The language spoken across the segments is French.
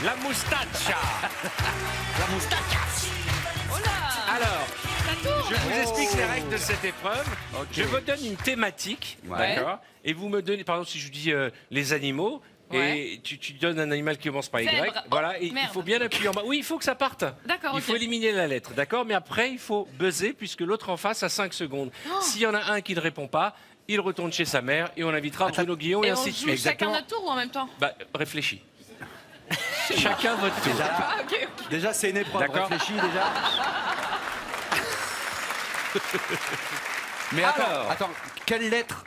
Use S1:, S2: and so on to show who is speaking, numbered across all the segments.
S1: La moustache.
S2: La moustache.
S1: Alors, je vous
S3: Oh.
S1: explique les règles de cette épreuve. Je vous donne une thématique,
S2: Ouais.
S1: d'accord. Et vous me donnez, par exemple, si je vous dis les animaux, et tu donnes un animal qui commence par Y.
S3: Zèbre.
S1: Voilà, et il
S3: Merde.
S1: faut bien appuyer en bas. Oui, il faut que ça parte.
S3: D'accord,
S1: Il
S3: ok.
S1: faut éliminer la lettre, d'accord. Mais après, il faut buzzer puisque l'autre en face a 5 secondes. S'il y en a un qui ne répond pas, il retourne chez sa mère et on invitera Bruno Guillon et,
S3: Et on
S1: ainsi de
S3: joue
S1: suite.
S3: chacun notre tour ou en même temps?
S1: Bah, réfléchis. Chacun votre tour.
S3: Ah, ok, ok.
S2: Déjà, c'est une épreuve.
S1: D'accord.
S2: Réfléchis déjà. Mais
S1: Alors.
S2: attends, quelle lettre?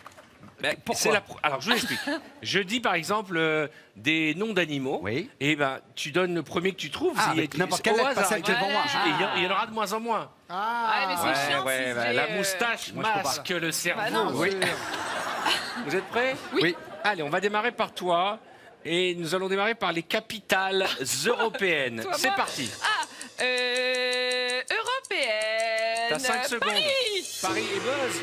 S1: Ben,
S2: Pourquoi
S1: Alors, je vous explique. Je dis par exemple des noms d'animaux.
S2: Oui.
S1: Et ben, tu donnes le premier que tu trouves.
S2: Ah,
S1: Il y a-
S2: avec n'importe
S1: au
S2: quelle lettre,
S1: hasard.
S2: pas celle qui est devant moi.
S1: Et il y en aura de moins en moins.
S3: Ah, mais c'est chiant si j'ai,
S1: La moustache
S2: Moi, je peux pas.
S1: masque le cerveau.
S3: Bah non.
S1: Oui. Vous êtes prêts?
S3: Oui.
S1: Allez, on va démarrer par toi. Et nous allons démarrer par les capitales européennes.
S3: Toi,
S1: C'est
S3: moi.
S1: parti.
S3: Européenne.
S1: T'as 5 secondes.
S3: Paris.
S1: Paris et Buzz.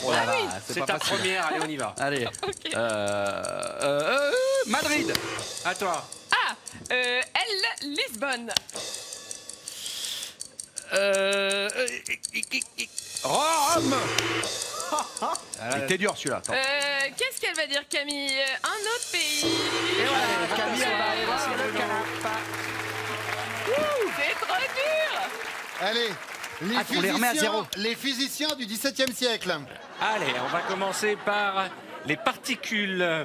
S2: Oh là là,
S1: C'est
S2: pas
S1: ta
S2: facile.
S1: première. Allez, on y va.
S2: Allez.
S3: Ok.
S2: Madrid.
S1: À toi.
S3: Lisbonne.
S2: Rome. T'es dur celui-là. Attends.
S3: Qu'est-ce qu'elle va dire, Camille? Un autre pays.
S2: Camille, elle va aller voir le canapé.
S3: C'est trop dur.
S4: Allez,
S2: on les remet à zéro.
S4: les physiciens du XVIIe siècle.
S1: Allez, on va commencer par les particules.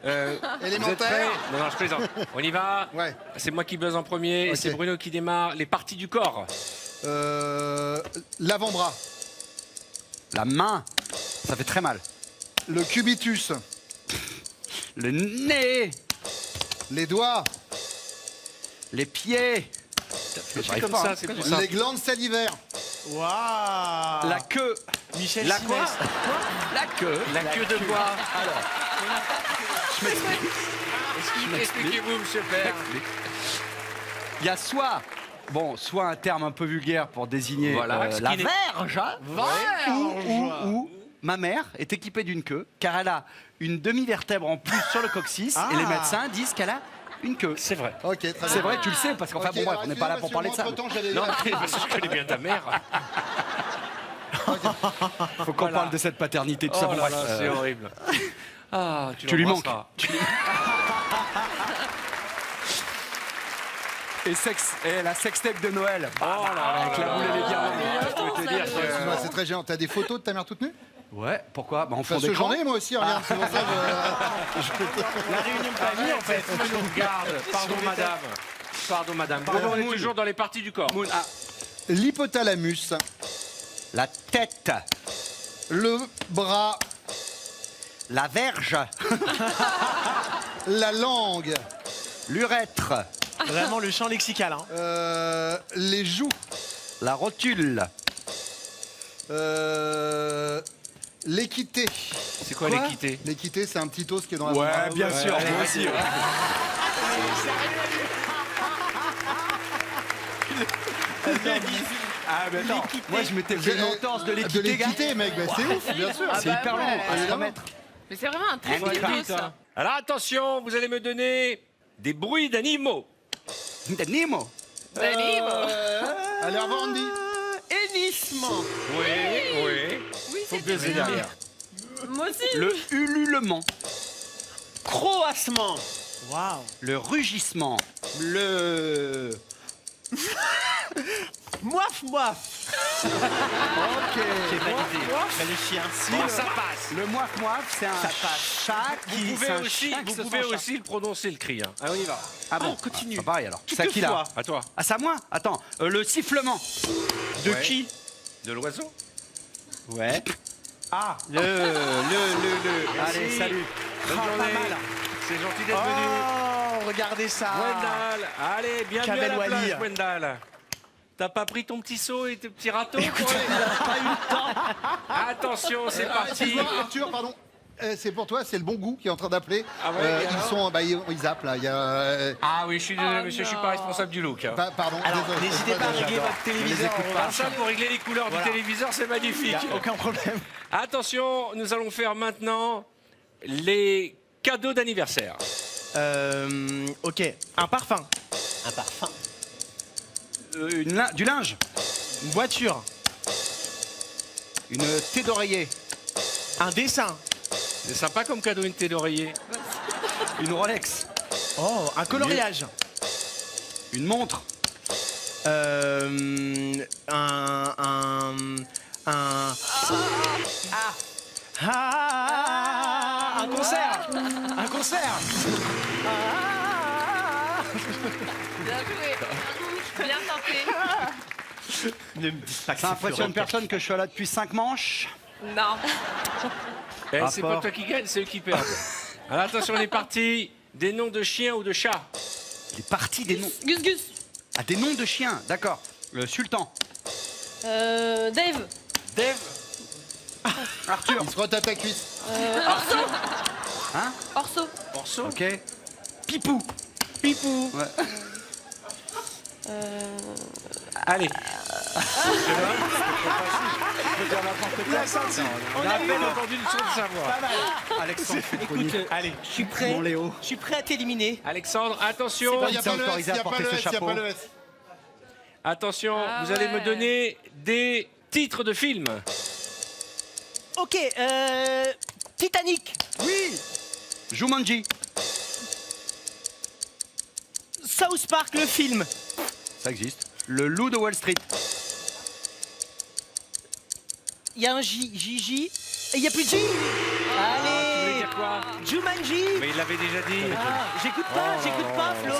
S1: Vous êtes
S4: Élémentaires.
S1: prêts? Non, je plaisante. On y va.
S4: Ouais.
S1: C'est moi qui buzz en premier.
S4: Ok.
S1: C'est Bruno qui démarre. Les parties du corps.
S4: L'avant-bras,
S2: La main. Ça fait très mal.
S4: le cubitus,
S2: Le nez.
S4: les doigts,
S2: Les pieds.
S1: C'est comme ça, c'est plus simple.
S4: les glandes salivaires,
S5: Waouh.
S2: La queue.
S5: Michel
S1: La
S5: Simès.
S1: quoi?
S2: La queue.
S1: La queue de bois.
S2: Je m'explique.
S1: Expliquez-vous, monsieur Père.
S2: Il y a soit un terme un peu vulgaire pour désigner
S1: Voilà, ce
S2: la
S1: qui n'est-
S2: verge, ou ma mère est équipée d'une queue, car elle a une demi-vertèbre en plus sur le coccyx, et les médecins disent qu'elle a une queue.
S1: C'est vrai.
S4: Ok, très bien.
S2: C'est vrai, tu le sais, parce qu'enfin,
S4: Ok,
S2: bon, bref,
S4: alors,
S2: on n'est pas là pour parler de ça.
S4: entre-temps, j'allais
S1: Non,
S4: dire-
S1: mais parce que je connais bien ta mère.
S2: Faut qu'on
S1: Voilà.
S2: parle de cette paternité, tout ça.
S1: Oh
S2: bon,
S1: là
S2: bref,
S1: là, c'est horrible. Ah,
S2: tu lui manques.
S1: l'embrasseras.
S2: Et la sextape de Noël.
S1: Oh là là,
S2: Avec la boule et les diamants.
S1: Je peux te dire que...
S4: Excuse-moi, c'est très gênant. T'as des photos de ta mère toute nue?
S2: Ouais, pourquoi bah, en fond
S4: Parce que
S2: d'écran.
S4: j'en ai moi aussi, regarde. C'est pour ça que
S5: La réunion de famille, en fait.
S1: Je nous regarde. Pardon, madame. Pardon, madame. Bon, on est toujours dans les parties du corps.
S2: Moon, ah,
S4: l'hypothalamus,
S2: la tête,
S4: le bras,
S2: la verge,
S4: la langue,
S2: l'urètre,
S5: Vraiment le champ lexical. Hein.
S4: les joues,
S2: la rotule,
S4: l'équité.
S1: C'est quoi l'équité?
S4: L'équité, c'est un petit os qui est dans la
S2: Ouais,
S4: bras.
S2: bien sûr,
S1: allez,
S2: moi
S1: vas-y.
S2: aussi. Ah, mais attends, moi je m'étais fait une entorse de
S4: De
S2: l'équité, gars.
S4: l'équité, mec, bah, c'est ouf, bien sûr.
S2: C'est hyper long, à se
S4: évidemment.
S2: remettre.
S3: Mais c'est vraiment un très
S1: Faut aller
S3: bon
S1: vite, hein. Alors attention, vous allez me donner des bruits d'animaux.
S2: Nemo.
S4: Allez, au revoir, Andy.
S5: Hennissement.
S1: Oui, oui.
S3: Oui,
S1: Faut
S3: c'est
S1: buzzer derrière.
S3: moi aussi.
S2: Le ululement,
S5: Croassement. Waouh.
S2: le rugissement, le...
S5: Moif, moif.
S1: Ok.
S5: J'ai validé. Mais le chien.
S1: Bon, ça passe.
S2: Le moif-moif, c'est un chat qui...
S1: Vous
S2: c'est
S1: pouvez
S2: un
S1: aussi,
S2: chien qui
S1: vous
S2: se
S1: pouvez
S2: sent chat.
S1: aussi le prononcer le cri. Hein. Ah, on y va.
S2: Ah bon,
S5: continue.
S2: Ah, pareil alors. C'est à qui là?
S5: Toutefois.
S1: À toi.
S2: Ah, c'est à moi? Attends, le sifflement. De
S1: Ouais.
S2: qui?
S1: De l'oiseau.
S2: Ouais.
S5: Ah.
S2: Allez,
S1: Merci.
S2: salut.
S1: Bonne
S5: Ah,
S1: journée.
S5: pas mal.
S1: C'est gentil d'être venu.
S5: Oh, regardez ça.
S1: Wendal, allez, bienvenue à
S5: Kamel
S1: la
S5: Wally.
S1: plage, Wendal. T'as pas pris ton petit seau et tes petits râteaux Attention, c'est parti.
S4: Excuse-moi, Arthur, pardon. C'est pour toi, c'est le bon goût qui est en train d'appeler.
S1: Ah ouais, et
S4: ils
S1: alors
S4: sont, ils zappent là. Il y a,
S1: Ah oui, je suis désolé, monsieur, je suis pas responsable du look. hein.
S4: pardon.
S5: Alors,
S4: désolé.
S5: n'hésitez pas à régler
S4: J'adore.
S5: votre téléviseur. on va-
S1: Alors ça, pour régler les couleurs
S5: Voilà.
S1: du téléviseur, c'est magnifique.
S5: Y a aucun problème.
S1: Attention, nous allons faire maintenant les cadeaux d'anniversaire.
S5: Ok. Un parfum. Un parfum.
S2: Du linge.
S5: Une voiture.
S2: Une thé d'oreiller.
S5: Un dessin.
S1: C'est sympa comme cadeau, une thé d'oreiller.
S2: Une Rolex.
S5: Oh, un coloriage.
S2: Une montre.
S5: Un concert. Un concert.
S3: Bien joué. Bien tenté.
S5: Ne me dis pas que
S2: Ça
S5: c'est
S2: impressionne
S5: Florent
S2: personne que je sois là depuis 5 manches.
S3: Non.
S1: Eh, c'est pas
S2: Rapport.
S1: toi qui gagne, c'est eux qui perdent. Alors attention, on est parti. Des noms de chiens ou de chats.
S2: Les parties des noms.
S6: Gus Gus.
S2: Ah, des noms de chiens, d'accord. Le sultan.
S6: Dave.
S1: Dave.
S2: Arthur.
S4: Il se frotte à ta cuisse.
S6: Orso.
S2: Hein
S6: Orso.
S1: Orso.
S2: Ok. Pipou.
S5: Pipou.
S2: Ouais.
S1: Allez.
S5: Il a senti.
S1: On a à peine entendu le son de sa voix.
S5: Pas mal.
S2: Alexandre
S5: Écoute, allez, je suis prêt.
S2: Mon Léo.
S5: Je suis prêt à t'éliminer.
S1: Alexandre, attention.
S4: Il n'y a
S2: t'es
S4: pas le S,
S2: autorisé
S4: il
S2: à
S4: n'y a pas
S2: porter
S4: le
S2: ce
S4: S, il n'y a
S2: chapeau.
S4: pas le S.
S1: Attention,
S3: Ah
S1: vous allez me
S3: ouais.
S1: donner des titres de films.
S5: Ok, Titanic.
S2: Oui. Jumanji.
S5: South Park, le film.
S2: Ça existe. Le loup de Wall Street.
S5: Il y a un Gigi. Et il n'y a plus de J.
S1: Tu voulais
S5: Allez.
S1: dire quoi?
S5: Jumanji.
S1: Mais il l'avait déjà dit.
S5: Ah, j'écoute pas, Flo.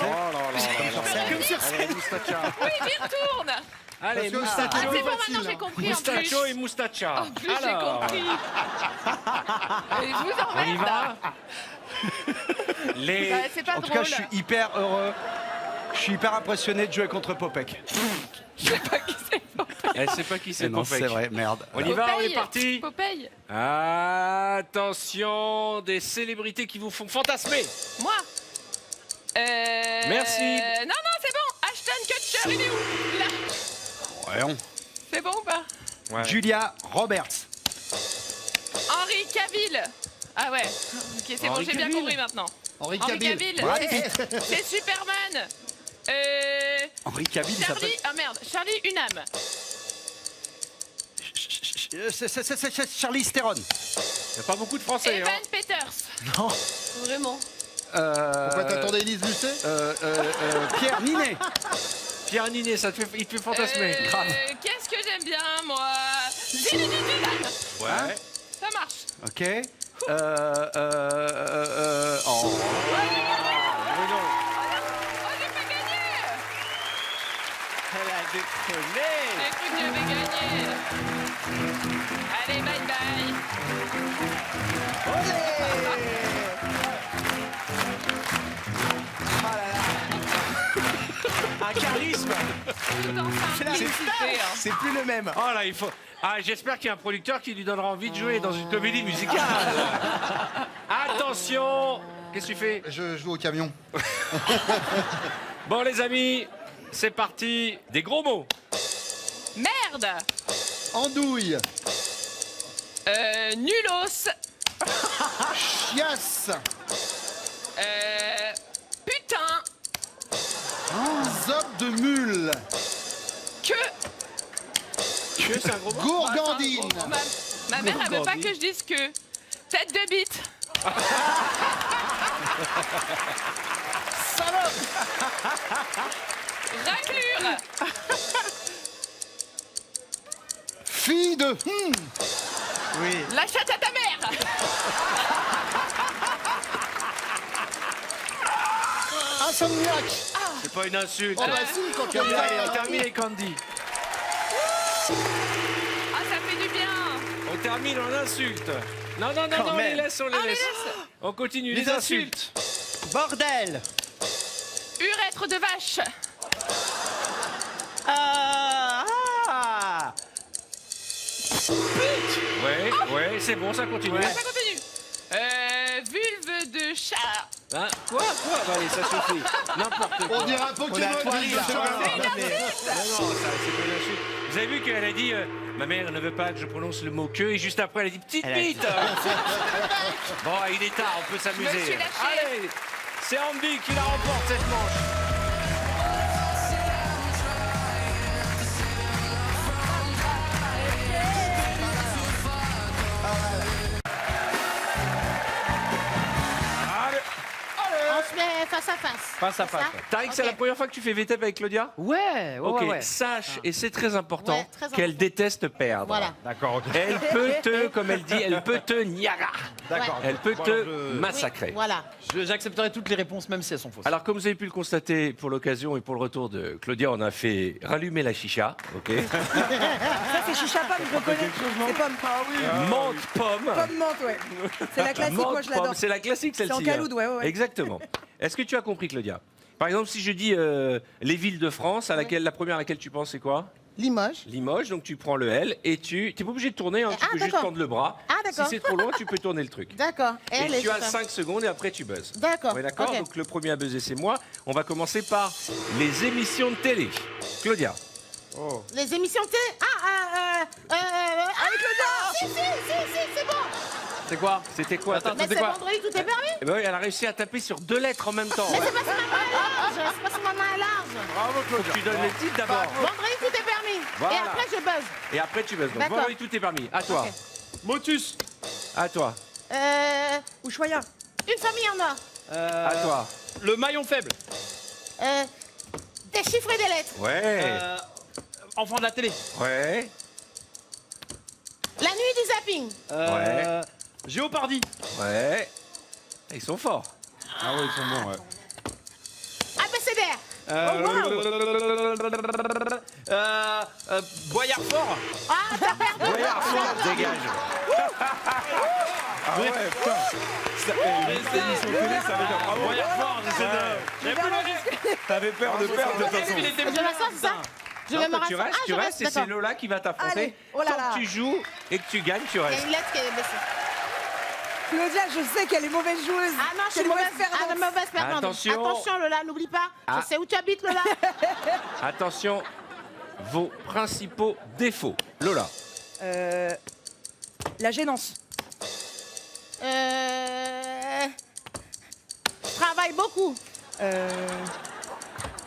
S5: Comme sur scène.
S1: Allez, Moustacha.
S3: Oui, j'y retourne.
S1: Allez,
S4: Parce que
S3: Ah,
S1: Moustacho.
S3: c'est bon,
S4: facile,
S3: maintenant j'ai
S4: hein.
S3: compris en plus.
S1: Moustacho et Moustacha.
S3: En plus, j'ai
S1: Alors,
S3: compris. Allez, je vous
S1: on y
S3: emmerde.
S1: va. Les...
S3: Bah, c'est pas
S2: En tout
S3: drôle.
S2: cas, je suis hyper heureux. Je suis hyper impressionné de jouer contre Popek.
S1: Elle sait pas qui c'est,
S2: Non,
S1: Popek.
S2: c'est vrai, merde.
S1: On y va, on est
S3: Popeye.
S1: parti.
S3: Popeye.
S1: Attention, des célébrités qui vous font fantasmer.
S3: Moi.
S1: Merci.
S3: Non, non, c'est bon. Ashton Kutcher, il est où? Là.
S2: Voyons.
S3: C'est bon ou pas?
S1: Ouais.
S2: Julia Roberts.
S3: Henri Cavill. Ah ouais. Ok, c'est bon,
S1: Henri
S3: j'ai bien
S1: Cavill.
S3: compris maintenant.
S4: Henri
S3: Henri
S4: Cavill.
S3: Cavill.
S2: Brad
S3: C'est Superman.
S2: Henri Cavill, il
S3: Charlie.
S2: s'appelle.
S3: Ah merde. Charlie Hunnam.
S2: C'est Charlie Theron.
S1: Il n'y a pas beaucoup de Français.
S3: Evan
S1: Hein.
S3: Peters.
S6: Vraiment.
S4: Pourquoi t'attendais Élise Lucet?
S2: Pierre Ninet.
S1: Pierre Ninet, ça te fait, il te fait fantasmer. Grave.
S3: Qu'est-ce que j'aime bien, moi? Zinedine Zidane.
S1: Ouais.
S3: Ça marche.
S2: Ok. Oh.
S1: Bruno.
S3: Oh, j'ai pas gagné.
S5: Elle a déconné.
S3: J'ai cru que j'avais gagné. Allez, bye bye.
S5: Un charisme.
S3: Tout en simplicité, hein.
S5: C'est plus le même.
S1: Oh là, il faut. Ah, j'espère qu'il y a un producteur qui lui donnera envie de jouer dans une comédie musicale. Attention. Qu'est-ce que tu fais?
S4: Je joue au camion.
S1: Bon, les amis, c'est parti. Des gros mots.
S3: Merde.
S4: Andouille.
S3: Nulos.
S4: Chiasse.
S3: Putain.
S4: Zob de mule.
S3: Que.
S1: Que c'est un gros mot.
S4: Gourgandine.
S3: Ma mère, elle veut pas que je dise que. Tête de bite.
S4: Salope.
S3: Raclure.
S4: Fille de.
S5: Oui.
S3: La chatte à ta mère.
S4: Insomniaque.
S1: C'est pas une insulte.
S4: Oh bah si, quand tu as
S1: Allez, on termine avec Candy.
S3: Ah, ça fait du bien.
S1: On termine en insulte. Non, non, non,
S5: Quand
S1: non, on les
S5: même.
S1: laisse, on les
S3: Ah, les
S1: laisse.
S3: laisse.
S1: On continue,
S5: Les
S1: les insultes.
S5: Bordel.
S3: Urètre de vache.
S5: Ah.
S1: Ouais, ouais, c'est bon, ça continue.
S3: Ça continue. Vulve de chat.
S1: Hein, quoi? Bah, allez, ça suffit. N'importe quoi.
S4: On dirait un
S5: On
S4: Pokémon.
S5: a Toiri, là.
S1: Non, non, ça, c'est pas une insulte. Vous avez vu qu'elle a dit ma mère ne veut pas que je prononce le mot que et juste après elle a dit petite
S5: Elle a
S1: bite. Bon, il est tard, on peut
S3: Je me suis
S1: s'amuser.
S3: lâchée.
S1: Allez, c'est Andy qui la remporte cette manche.
S5: Face à face.
S6: ça
S5: ouais.
S1: Tariq, c'est
S6: Ok.
S1: la première fois que tu fais VTEP avec Claudia?
S5: Ouais,
S1: Ok,
S5: ouais.
S1: sache, et c'est très important,
S6: Ouais, très
S1: qu'elle
S6: important.
S1: déteste perdre.
S6: Voilà.
S5: D'accord, ok.
S1: Elle peut te, comme elle dit, elle peut te niaga.
S5: D'accord.
S1: Elle peut
S5: Bon,
S1: te
S5: alors, je-
S1: massacrer.
S6: Oui, voilà.
S5: J'accepterai toutes les réponses, même si elles sont fausses.
S1: Alors, comme vous avez pu le constater pour l'occasion et pour le retour de Claudia, on a fait rallumer la chicha, ok?
S7: Ça, c'est chicha pomme, je reconnais. C'est pomme.
S1: Menthe pomme.
S7: Pomme menthe, ouais. C'est la classique,
S1: Menthe
S7: moi je
S1: pomme,
S7: l'adore.
S1: c'est la classique celle-ci.
S7: C'est en caloute, ouais, ouais.
S1: Exactement. Est-ce que tu as compris, Claudia? Par exemple, si je dis les villes de France, à laquelle, la première à laquelle tu penses, c'est quoi?
S6: Limoges.
S1: Limoges, donc tu prends le L et tu n'es pas obligé de tourner, hein, tu
S6: Ah,
S1: peux juste
S6: d'accord.
S1: tendre le bras.
S6: Ah,
S1: Si
S6: d'accord.
S1: c'est trop loin, tu peux tourner le truc.
S6: D'accord.
S1: Et
S6: elle est
S1: tu as
S6: super.
S1: 5 secondes et après tu buzzes.
S6: D'accord.
S1: Ouais, d'accord.
S6: ok.
S1: Donc le premier à buzzer, c'est moi. On va commencer par les émissions de télé. Claudia.
S6: Les émissions de télé. Avec le Si, c'est bon.
S5: C'est quoi?
S1: C'était quoi?
S5: Attends,
S6: Mais
S5: c'était
S6: c'est
S5: quoi?
S6: vendredi, tout est permis.
S1: Eh ben oui, elle a réussi à taper sur 2 lettres en même temps.
S6: Mais c'est parce que ma main est large. C'est parce que ma main est large.
S2: Bravo, Claudia.
S1: Tu donnes les titres d'abord.
S6: Vendredi, tout est permis.
S1: Voilà.
S6: Et après, je buzz.
S1: Et après tu buzzes. Donc
S6: D'accord.
S1: vendredi, tout est permis. À toi.
S6: Ok.
S5: Motus.
S1: À toi.
S7: Ushuaïa.
S6: Une famille en or.
S1: À toi.
S5: Le maillon faible.
S6: Des chiffres et des lettres.
S1: Ouais.
S5: Enfant de la télé.
S1: Ouais.
S6: La nuit du zapping.
S1: Ouais.
S5: Géopardy.
S1: Ouais. Ils sont forts.
S2: Ah oui, ils sont bons, ouais.
S6: ABCDR.
S5: Boyard fort.
S6: Ah, t'as perdu.
S1: Boyard fort, dégage.
S5: Boyard fort, j'avais plus le risque.
S2: T'avais peur de perdre de toute façon.
S5: Il était
S6: Je m'assois, c'est ça Je vais me
S1: Non, tu
S6: rasseoir.
S1: restes,
S6: Ah,
S1: tu
S6: je
S1: restes et c'est
S6: d'accord.
S1: Lola qui va t'affronter.
S7: Allez, oh là
S1: Tant
S7: là.
S1: que tu joues et que tu gagnes, tu
S6: Il y a
S1: restes.
S6: une lettre qui est baissée.
S7: Claudia, je sais qu'elle est mauvaise joueuse.
S6: Ah non, je suis
S7: Qu'elle est
S6: mauvaise,
S7: perdante.
S6: mauvaise perdante.
S1: Attention.
S6: Attention, Lola, n'oublie pas.
S1: Ah.
S6: Je sais où tu habites, Lola.
S1: Attention, vos principaux défauts. Lola.
S7: La gênance.
S6: Je travaille beaucoup.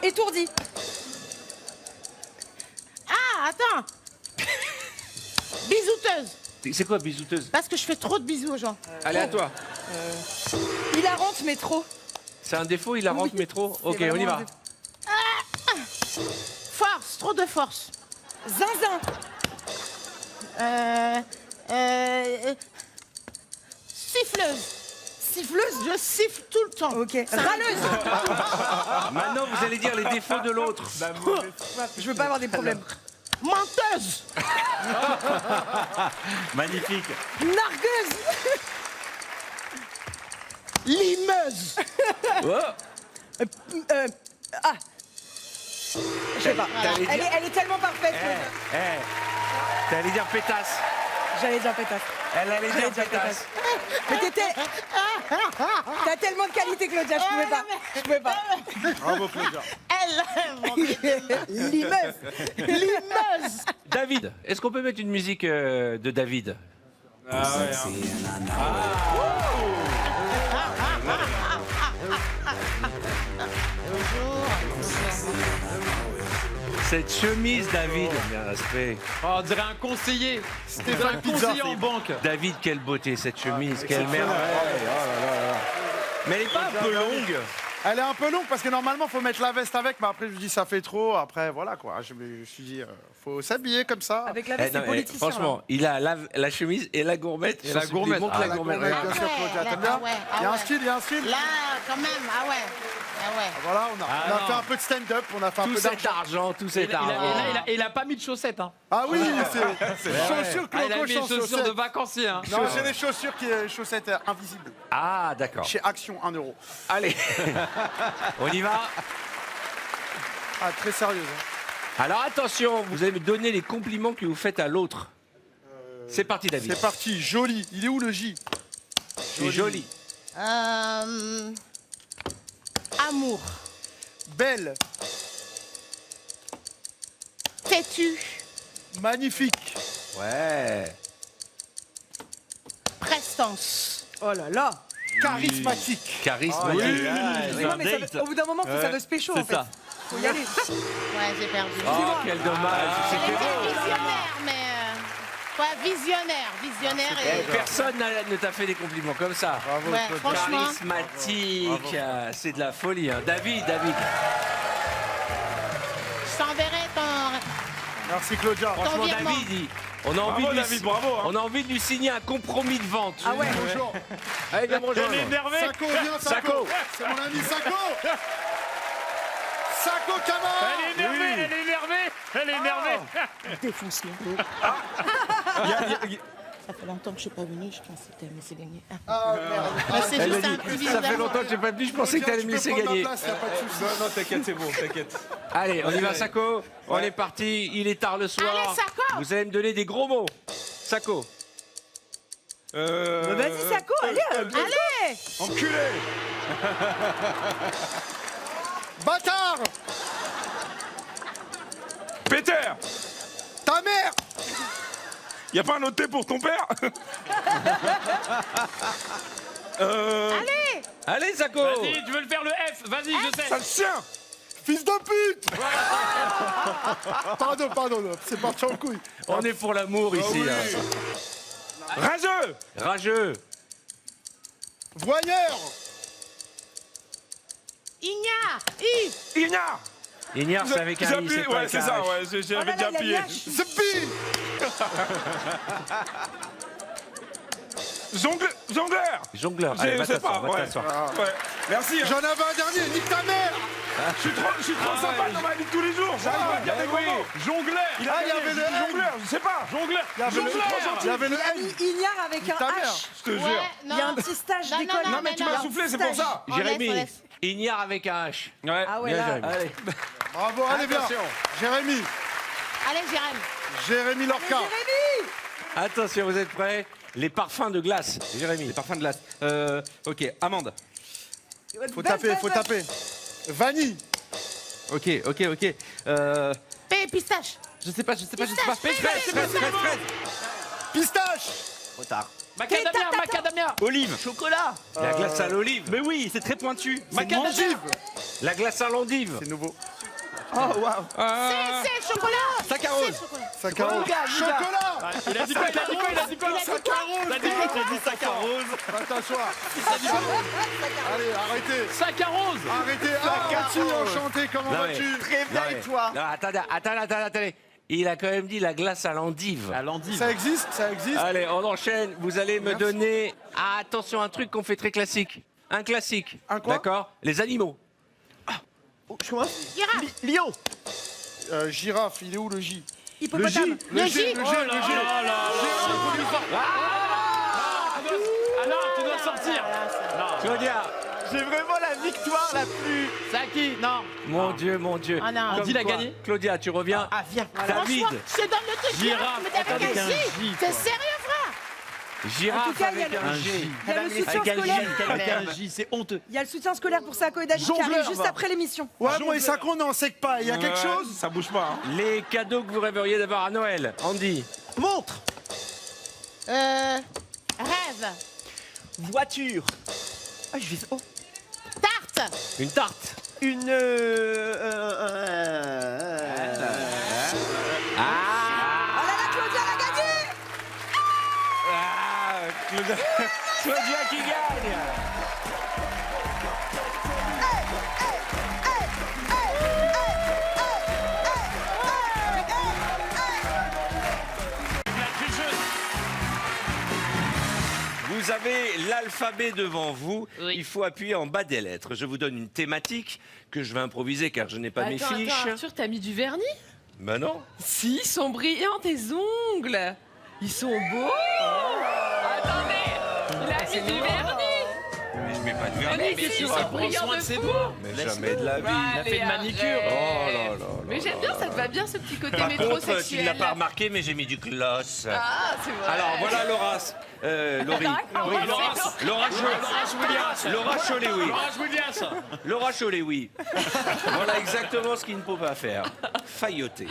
S7: Étourdie.
S6: Ah, attends. Bisouteuse.
S1: C'est quoi bisouteuse?
S6: Parce que je fais trop de bisous aux gens.
S1: Allez, à toi.
S7: Hilarante, mais trop.
S1: C'est un défaut, il la rentre
S7: Oui.
S1: métro. Ok,
S7: C'est
S1: on y
S7: vraiment
S1: va.
S7: un
S6: Force, trop de force.
S7: Zinzin.
S6: Siffleuse.
S7: Siffleuse.
S6: Je siffle tout le temps.
S7: Ok. Râleuse.
S1: Maintenant, vous allez dire les défauts de l'autre.
S7: Je veux pas avoir des problèmes.
S6: Menteuse.
S2: Magnifique.
S7: Nargueuse.
S6: Limeuse.
S1: Oh,
S7: Ah. Je sais pas.
S1: T'allais dire-
S7: Elle est tellement parfaite. Claudia.
S1: T'allais dire pétasse.
S7: J'allais dire pétasse.
S1: Elle allait dire pétasse.
S7: Mais t'as tellement de qualité, Claudia, je pouvais pas. Je pouvais pas.
S2: Bravo, Claudia.
S6: Elle.
S7: Limeuse.
S6: Limeuse.
S1: David, est-ce qu'on peut mettre une musique de David? Cette chemise, David, bien respect.
S5: Oh, on dirait un conseiller. Stéphane conseiller en banque.
S1: David, quelle beauté cette chemise, quelle merde. Mais elle est pas un peu longue?
S4: Elle est un peu longue parce que normalement, faut mettre la veste avec, mais après, je me dis, ça fait trop. Après, voilà quoi. Je me suis dit, faut s'habiller comme ça.
S7: Avec la
S1: Eh,
S7: veste,
S1: non,
S7: c'est
S1: eh,
S7: politicien.
S1: franchement, il a la chemise et la gourmette.
S5: Et la gourmette.
S1: Montre
S5: Ah,
S1: la
S4: La
S1: gourmette.
S4: gourmette,
S1: regarde.
S4: bien sûr, Claudia, t'aimes bien
S6: Ah ouais,
S4: Il y a un
S6: ouais.
S4: style, il y a un style.
S6: Là, quand même, ah ouais. Ah ouais.
S4: Voilà, on a fait un peu de stand-up, on a fait un
S1: Tout
S4: peu
S1: cet
S4: d'argent.
S1: argent, tout
S5: Et
S1: cet
S5: là,
S1: argent.
S5: il a pas mis de chaussettes. Hein.
S4: Ah oui, c'est chaussures,
S5: Ah, il a
S4: Cloco,
S5: mis des chaussures de
S4: chaussettes.
S5: vacanciers. Hein.
S4: Non, j'ai des chaussures chaussettes invisibles.
S1: Ah, d'accord.
S4: Chez Action, 1 €.
S1: Allez, on y va.
S4: Ah, très sérieuse. Hein.
S1: Alors attention, vous allez me donner les compliments que vous faites à l'autre. C'est parti, David.
S4: C'est parti, joli. Il est où le J?
S1: C'est joli.
S6: Amour.
S4: Belle,
S6: Têtu.
S4: magnifique,
S1: Ouais.
S6: Prestance.
S7: Oh là là.
S4: charismatique.
S1: Charismatique.
S7: Non, mais au bout d'un moment, ça veut se pécho, en fait.
S5: ça.
S7: Faut y aller.
S6: Ouais, j'ai perdu.
S1: Oh, quel dommage.
S6: Elle
S1: C'était
S6: était
S1: beau.
S6: visionnaire, mais. Ouais, visionnaire et...
S1: Personne ne t'a fait des compliments comme ça.
S4: Bravo,
S6: Ouais,
S4: Claudia.
S6: franchement.
S1: Charismatique, c'est de la folie. Hein. David.
S6: Je t'enverrai ton...
S4: Merci, Claudia.
S1: Franchement,
S6: virement.
S1: David, on a envie de lui,
S8: David, bravo, hein.
S1: on a envie de lui signer un compromis de vente.
S7: Ah ouais.
S4: Bonjour.
S1: Allez, viens me rejoindre.
S8: Elle est énervée.
S4: Sako, viens, Sako.
S1: Sako.
S4: C'est mon ami Sako. Sako Kamara.
S8: Elle est énervée, elle est énervée. Elle est énervée.
S6: Défonce-le. Ça fait longtemps que je suis pas venue, je pensais que t'allais me laisser gagner.
S4: Ah, merde.
S6: Ah, c'est
S1: Elle
S6: juste
S1: a
S6: un
S1: dit,
S6: petit
S1: ça fait
S6: visage.
S1: longtemps que j'ai pas venu, je pensais que t'allais me laisser gagner.
S4: Y a pas de souci.
S8: Non, t'inquiète, c'est bon, t'inquiète.
S1: Allez, on y va, Sako. On est parti, il est tard le soir.
S6: Allez, Sako.
S1: Vous allez me donner des gros mots. Sako.
S7: Vas-y, Sako, allez.
S6: Allez.
S8: Enculé.
S4: Bâtard.
S8: Peter.
S4: Ta mère.
S8: Y a pas un autre thé pour ton père?
S6: Allez.
S1: Allez, Sako.
S5: Vas-y, tu veux le faire le F? Vas-y, je sais.
S8: Ça le chien.
S4: Fils de pute. Pardon, c'est parti en couille.
S1: On est pour l'amour ici.
S4: oui.
S1: Hein.
S8: Rageux.
S1: Rageux.
S4: Voyeur.
S6: Ignare.
S1: Ignare, c'est avec
S8: J'ai
S1: un I,
S8: appuyé,
S1: c'est pas
S8: ouais,
S1: avec
S8: c'est
S1: un
S8: ça,
S1: H.
S8: ouais, j'avais
S7: là
S8: déjà
S7: là, il y a
S8: appuyé.
S7: une
S4: Zpi.
S8: Jongleur.
S1: Jongleur. Allez,
S8: Je
S1: va
S8: sais
S1: t'asseoir,
S8: pas,
S1: va
S8: ouais.
S1: t'asseoir.
S8: Ouais. Merci. hein.
S4: J'en avais un dernier, nique ta mère.
S8: Je suis trop sympa dans ma vie de tous les jours. J'arrive à dire des gros mots.
S5: Jongleur.
S8: Il a
S4: Ah, il y
S8: gagné,
S4: avait
S8: j'ai
S4: le
S8: dit
S4: M.
S8: jongleur, je sais pas.
S5: Jongleur.
S4: Il y avait le-
S5: Jongleur.
S4: il y avait le
S7: Il a
S4: M.
S7: mis Ignare avec un
S4: Ta mère.
S7: H.
S8: Je te
S6: Ouais,
S8: jure.
S6: non.
S7: Il y a un petit stage
S6: Non,
S7: d'école.
S8: Non, mais tu m'as soufflé, c'est pour ça.
S6: On laisse,
S1: Jérémy.
S6: on laisse.
S1: Ignare avec un H.
S8: Ouais.
S7: Ah ouais,
S1: Bien,
S7: là.
S1: Jérémy. Allez.
S4: Bravo, allez bien.
S1: Attention.
S4: Jérémy.
S6: Allez, Jérém.
S4: Jérémy Lorca.
S7: Jérémy.
S1: Attention, vous êtes prêts? Les parfums de glace. Jérémy.
S2: Les parfums de glace. Ok, amande.
S4: Faut taper. Vanille.
S2: Ok.
S6: Pistache.
S2: Je sais pas.
S4: Pistache.
S2: Trop tard.
S5: Macadamia.
S2: Olive.
S5: Chocolat.
S1: La glace à l'olive.
S2: Mais oui, c'est très pointu.
S5: Macadamia.
S4: Endive.
S1: La glace à l'endive.
S4: C'est nouveau.
S6: C'est chocolat.
S2: Saccharose.
S6: C'est chocolat.
S4: Saccharose. Chocolat.
S5: Il a dit quoi? Il a dit quoi? Il a dit quoi?
S4: Saccharose.
S5: Il a dit saccharose.
S4: Va t'asseoir. Allez, arrêtez.
S5: Saccharose.
S4: Arrêtez. Ah, Cathy, enchanté, comment
S1: Non, mais-
S4: vas-tu?
S2: Réveille-toi.
S1: Non, attendez. Il a quand même dit la glace à l'endive.
S4: Ça existe.
S1: Allez, on enchaîne. Vous allez me donner, attention, un truc qu'on fait très classique. Un classique.
S4: Un quoi?
S1: D'accord? Les animaux.
S6: Girafe.
S2: Lion.
S4: Girafe, il est où le J?
S7: Hippopotame.
S4: Le G.
S6: J.
S4: Le G.
S5: Ah non, tu dois sortir.
S1: Claudia.
S2: J'ai vraiment la victoire la plus.
S5: Saki, non.
S1: Mon Dieu.
S6: Ah non.
S1: Comme
S5: Andy l'a
S1: quoi.
S5: gagné.
S1: Claudia, tu reviens.
S2: Ah, viens.
S1: David.
S6: Franchement, je te donne le truc.
S5: Girafe,
S6: Mais t'es avec
S5: avec
S6: un
S5: un
S6: J.
S5: J,
S6: T'es sérieux, frère?
S1: Girafe
S7: En tout cas, il y a
S1: avec
S7: le-
S1: un G.
S7: Il y a le soutien
S1: Avec un
S7: scolaire.
S1: J.
S2: Avec un J, c'est honteux.
S7: Il y a le soutien scolaire pour Sako et David qui
S2: Jongleur,
S7: arrive juste
S2: va.
S7: après l'émission.
S4: Ouais, moi et Sako, on n'en sait que pas. Il y a quelque chose?
S8: Ça bouge pas. Hein.
S1: Les cadeaux que vous rêveriez d'avoir à Noël. Andy.
S2: Montre.
S6: Rêve.
S2: Voiture. Ah, je fais. Oh.
S6: Tarte.
S1: Une tarte.
S2: Une.
S7: Oh là là, Claudia l'a gagné.
S1: Claudia qui gagne. Vous avez l'alphabet devant vous.
S3: Oui.
S1: Il faut appuyer en bas des lettres. Je vous donne une thématique que je vais improviser car je n'ai pas mes fiches.
S3: Attends, Arthur, t'as mis du vernis?
S1: Ben non.
S3: Si, ils sont brillants, tes ongles. Ils sont beaux. Attendez, il a mis du vernis.
S1: Mais je mets pas de
S3: Mais
S1: vernis.
S3: si, c'est brillant de fou.
S1: Mais jamais de la vie.
S3: Il a
S5: fait une manicure.
S1: Oh là là.
S3: Mais j'aime bien, ça te va bien ce petit côté
S1: Par contre, tu ne
S3: métrosexuel.
S1: l'as pas remarqué, mais j'ai mis du gloss.
S3: Ah, c'est vrai.
S1: Alors voilà Laura. Laurie.
S3: Oui,
S1: Laura Chollet, oui.
S5: Laurence Williams.
S1: Laura Chollet, oui. Voilà exactement ce qu'il ne faut pas faire. Failloter.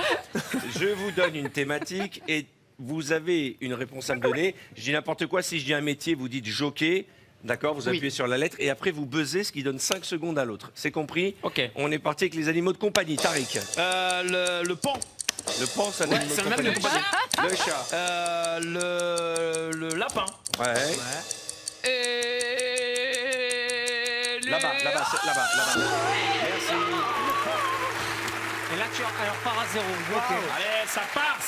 S1: Je vous donne une thématique et vous avez une réponse à me donner. Je dis n'importe quoi. Si je dis un métier, vous dites jockey. D'accord, vous appuyez sur la lettre et après vous buzzez, ce qui donne 5 secondes à l'autre. C'est compris?
S5: Ok.
S1: On est parti avec les animaux de compagnie. Tariq.
S5: Le pan.
S1: Le pan, c'est un animal
S5: c'est
S1: de
S5: le même
S1: compagnie.
S5: de compagnie.
S1: Le chat.
S5: Le lapin.
S1: Ouais. Là-bas. Merci.
S5: Et là, tu repars à 0. Allez, ça part.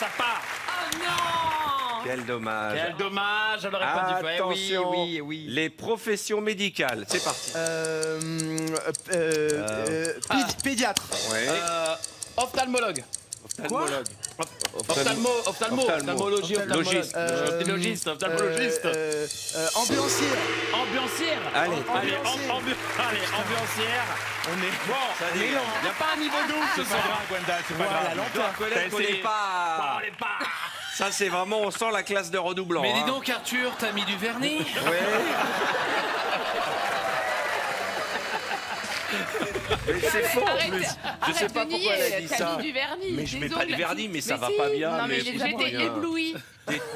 S3: Oh non!
S1: Quel dommage.
S5: Quel dommage, on aurait pas dû faire.
S1: Attention,
S2: oui.
S1: les professions médicales. C'est parti.
S2: Pédiatre.
S1: Ouais.
S5: Ophtalmologue.
S1: Ophtalmologue.
S5: Ophtalmologie,
S1: Logiste.
S5: ophtalmologiste.
S2: Ambulancière.
S1: Allez.
S5: Ambiancière. On est bon. Il n'y a pas un niveau d'où ce soir.
S8: C'est pas grave.
S1: Je dois reconnaître qu'on n'est pas... Ça, c'est vraiment, on sent la classe de redoublant.
S5: Mais dis
S1: hein.
S5: donc, Arthur, t'as mis du vernis?
S1: Ouais. Mais c'est faux en
S3: Arrête,
S1: plus. Je sais
S3: arrête
S1: pas
S3: de
S1: pourquoi elle a
S3: nier,
S1: dit
S3: t'as
S1: ça.
S3: mis du vernis.
S1: Mais je
S3: des
S1: mets pas de
S3: ongles.
S1: vernis, mais ça va
S3: si.
S1: pas bien.
S3: Non, mais
S1: mais
S3: j'étais éblouie.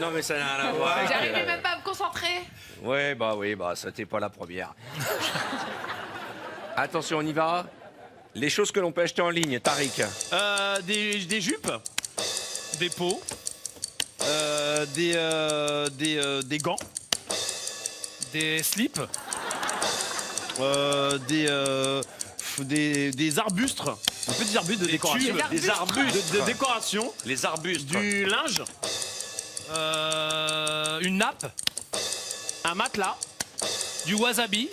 S1: Non, mais ça n'a rien à voir. avec,
S3: J'arrivais même pas à me concentrer.
S1: Ouais, bah, c'était pas la première. Attention, on y va. Les choses que l'on peut acheter en ligne, Tariq.
S5: Des jupes, des pots, des gants, des slips, des arbustes, des petits arbustes de décoration,
S1: Des arbustes.
S5: de décoration,
S1: Les arbustes.
S5: du linge, une nappe, un matelas, du wasabi,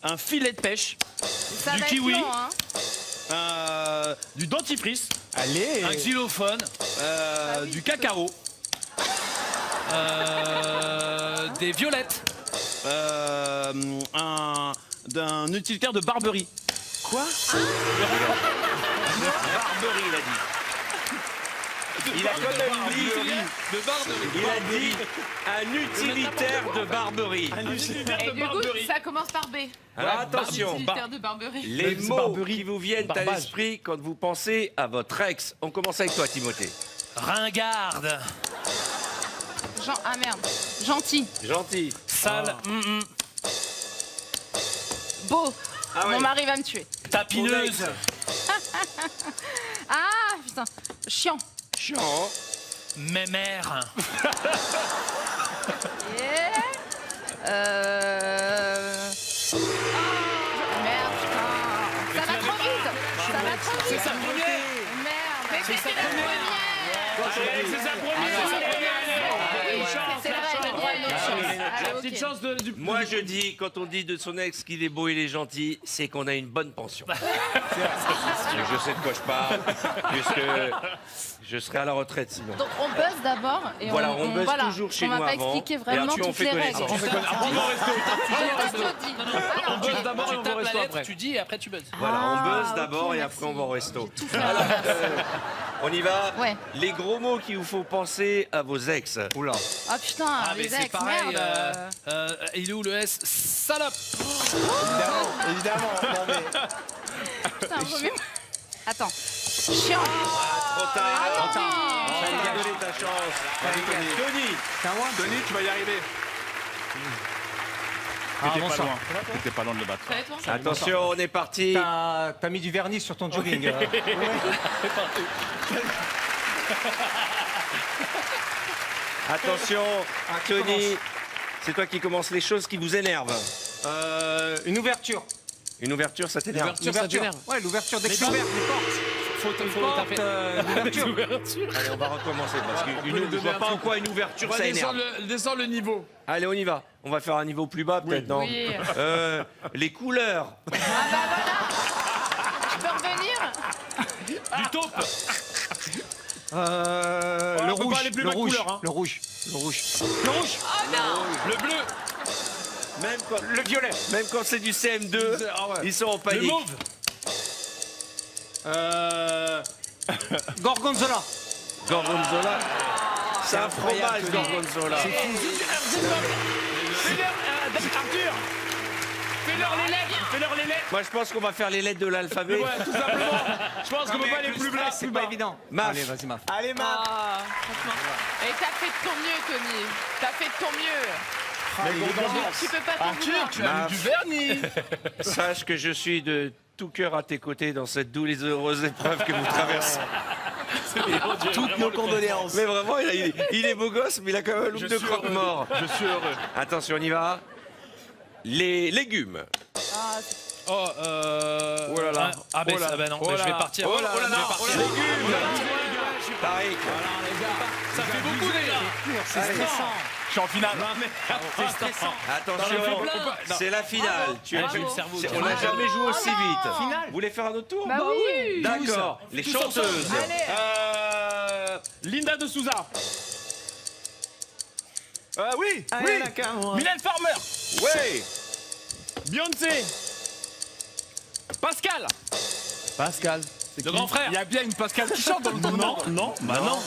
S5: un filet de pêche,
S3: Ça
S5: du
S3: va être
S5: kiwi,
S3: long, hein.
S5: du dentifrice,
S2: Allez.
S5: un xylophone, du cacao, des violettes, d'un utilitaire de barberie.
S1: Barberie, il a dit. Il a quand même dit. Il a dit un utilitaire de barberie.
S3: Et du coup, ça commence par B.
S1: Alors attention.
S3: Utilitaire de barberie.
S1: Les mots qui vous viennent à l'esprit quand vous pensez à votre ex. On commence avec toi, Timothée.
S5: Ringarde,
S3: Ah merde. Gentil.
S1: Gentil.
S5: sale,
S3: Beau.
S1: Ah ouais.
S3: Mon mari va me tuer.
S5: tapineuse,
S3: Ah putain. Chiant.
S1: Chiant.
S5: mémère,
S3: Yeah. Merde, putain. Ça va trop vite. Ça va trop vite.
S5: c'est sa première.
S3: Merde. Mais c'était la première.
S5: C'est sa première.
S3: Oui, c'est vrai, je dois aller.
S5: La petite chance du.
S1: Moi, je dis, quand on dit de son ex qu'il est beau, il est gentil, c'est qu'on a une bonne pension. Je sais de quoi je parle, puisque je serai à la retraite sinon.
S3: Donc on buzz d'abord et
S1: Voilà, on buzz
S3: voilà.
S1: toujours chez
S3: on
S1: nous
S3: va pas
S1: avant,
S3: expliquer
S1: et
S3: vraiment
S1: ensuite on
S3: toutes
S1: fait
S3: les règles.
S1: connaissance.
S3: J'ai pas trop dit.
S5: On
S3: Alors,
S5: buzz d'abord et on va au resto après. Tu dis et après tu buzzes.
S1: Voilà, on buzz
S3: ok,
S1: d'abord et
S3: merci.
S1: après on va au resto.
S3: Tout fait.
S1: On y va.
S3: Ouais.
S1: Les gros mots qu'il vous faut penser à vos ex.
S2: Oula.
S3: Ah putain,
S5: mais
S3: les
S5: c'est
S3: ex,
S5: pareil.
S3: merde.
S5: Il est où le S? Salope.
S2: Évidemment. Non, mais...
S3: Putain, remets-moi. Attends. Chiant.
S1: Trop tard.
S3: Attends.
S1: J'allais te donner ta chance. Tony.
S8: Tony, tu vas y arriver. T'étais pas loin. T'étais pas loin de le battre.
S3: Ça va, toi
S1: Attention, on est parti.
S2: T'as mis du vernis sur ton jogging.
S1: Attention, Tony. C'est toi qui commence les choses qui vous énervent.
S2: Une ouverture.
S1: Une ouverture, ça t'énerve.
S2: Ouais, l'ouverture d'extérieur des portes.
S5: Faut taper.
S2: L'ouverture.
S1: Allez, on va recommencer parce que je vois pas en quoi une ouverture ça énerve.
S5: Descends le niveau.
S1: Allez, on y va. On va faire un niveau plus bas peut-être, non
S3: Oui.
S1: Les couleurs.
S3: Ah bah voilà. Tu peux revenir.
S5: Du taupe.
S2: Le
S5: on peut
S2: rouge.
S5: pas aller plus
S2: Le
S5: bas que
S2: rouge.
S5: couleur, hein.
S2: Le rouge. Le rouge.
S3: Oh non.
S5: Le bleu.
S1: Même quand,
S2: Le violet.
S1: même quand c'est du CM2,
S5: Ah ouais.
S1: ils sont en
S5: Le
S1: panique.
S5: mauve.
S2: Gorgonzola.
S1: Gorgonzola. C'est un
S2: incroyable,
S1: fromage,
S2: Tony.
S1: Gorgonzola.
S5: Arthur. Fais-leur les lettres. Fais-leur les lettres.
S1: Moi, je pense qu'on va faire les lettres de l'alphabet.
S5: Ouais, tout simplement. Je pense qu'on peut pas aller plus bas.
S2: C'est pas évident.
S1: Maf.
S2: Allez, vas-y, Maf.
S1: Allez, Marc.
S3: Ah, franchement. Et t'as fait de ton mieux, Tony. T'as fait de ton mieux. Tu peux pas t'en
S5: Arthur,
S3: vouloir.
S5: tu as mis du vernis.
S1: Sache que je suis de tout cœur à tes côtés dans cette douloureuse épreuve que vous traversez.
S8: Toutes nos condoléances.
S1: Mais vraiment, il est beau gosse, mais il a quand même un look de croque-mort.
S5: Je suis heureux.
S1: Attention, on y va. Les légumes.
S5: Oh,
S1: Oh là là.
S5: Ah, ben,
S1: Oh là.
S5: non,
S1: Oh
S5: mais je vais
S1: là.
S5: partir.
S1: Oh là
S5: Je
S1: là,
S5: vais
S1: non,
S5: partir.
S1: les légumes. Tariq.
S5: Ça fait beaucoup déjà.
S8: C'est stressant. Je suis en finale.
S5: C'est stressant.
S1: Attention, c'est la finale. Tu as
S5: J'ai
S1: vu
S5: le cerveau.
S1: On n'a jamais joué aussi vite. Vous voulez faire un autre tour
S3: Bah oui.
S1: D'accord. Les chanteuses.
S8: Linda de Souza. Oui. Mylène Farmer.
S1: Ouais.
S8: Beyoncé. Pascal.
S5: Le grand frère.
S8: Il y a bien une Pascal qui chante dans le tournoi. Non.
S5: Bah non.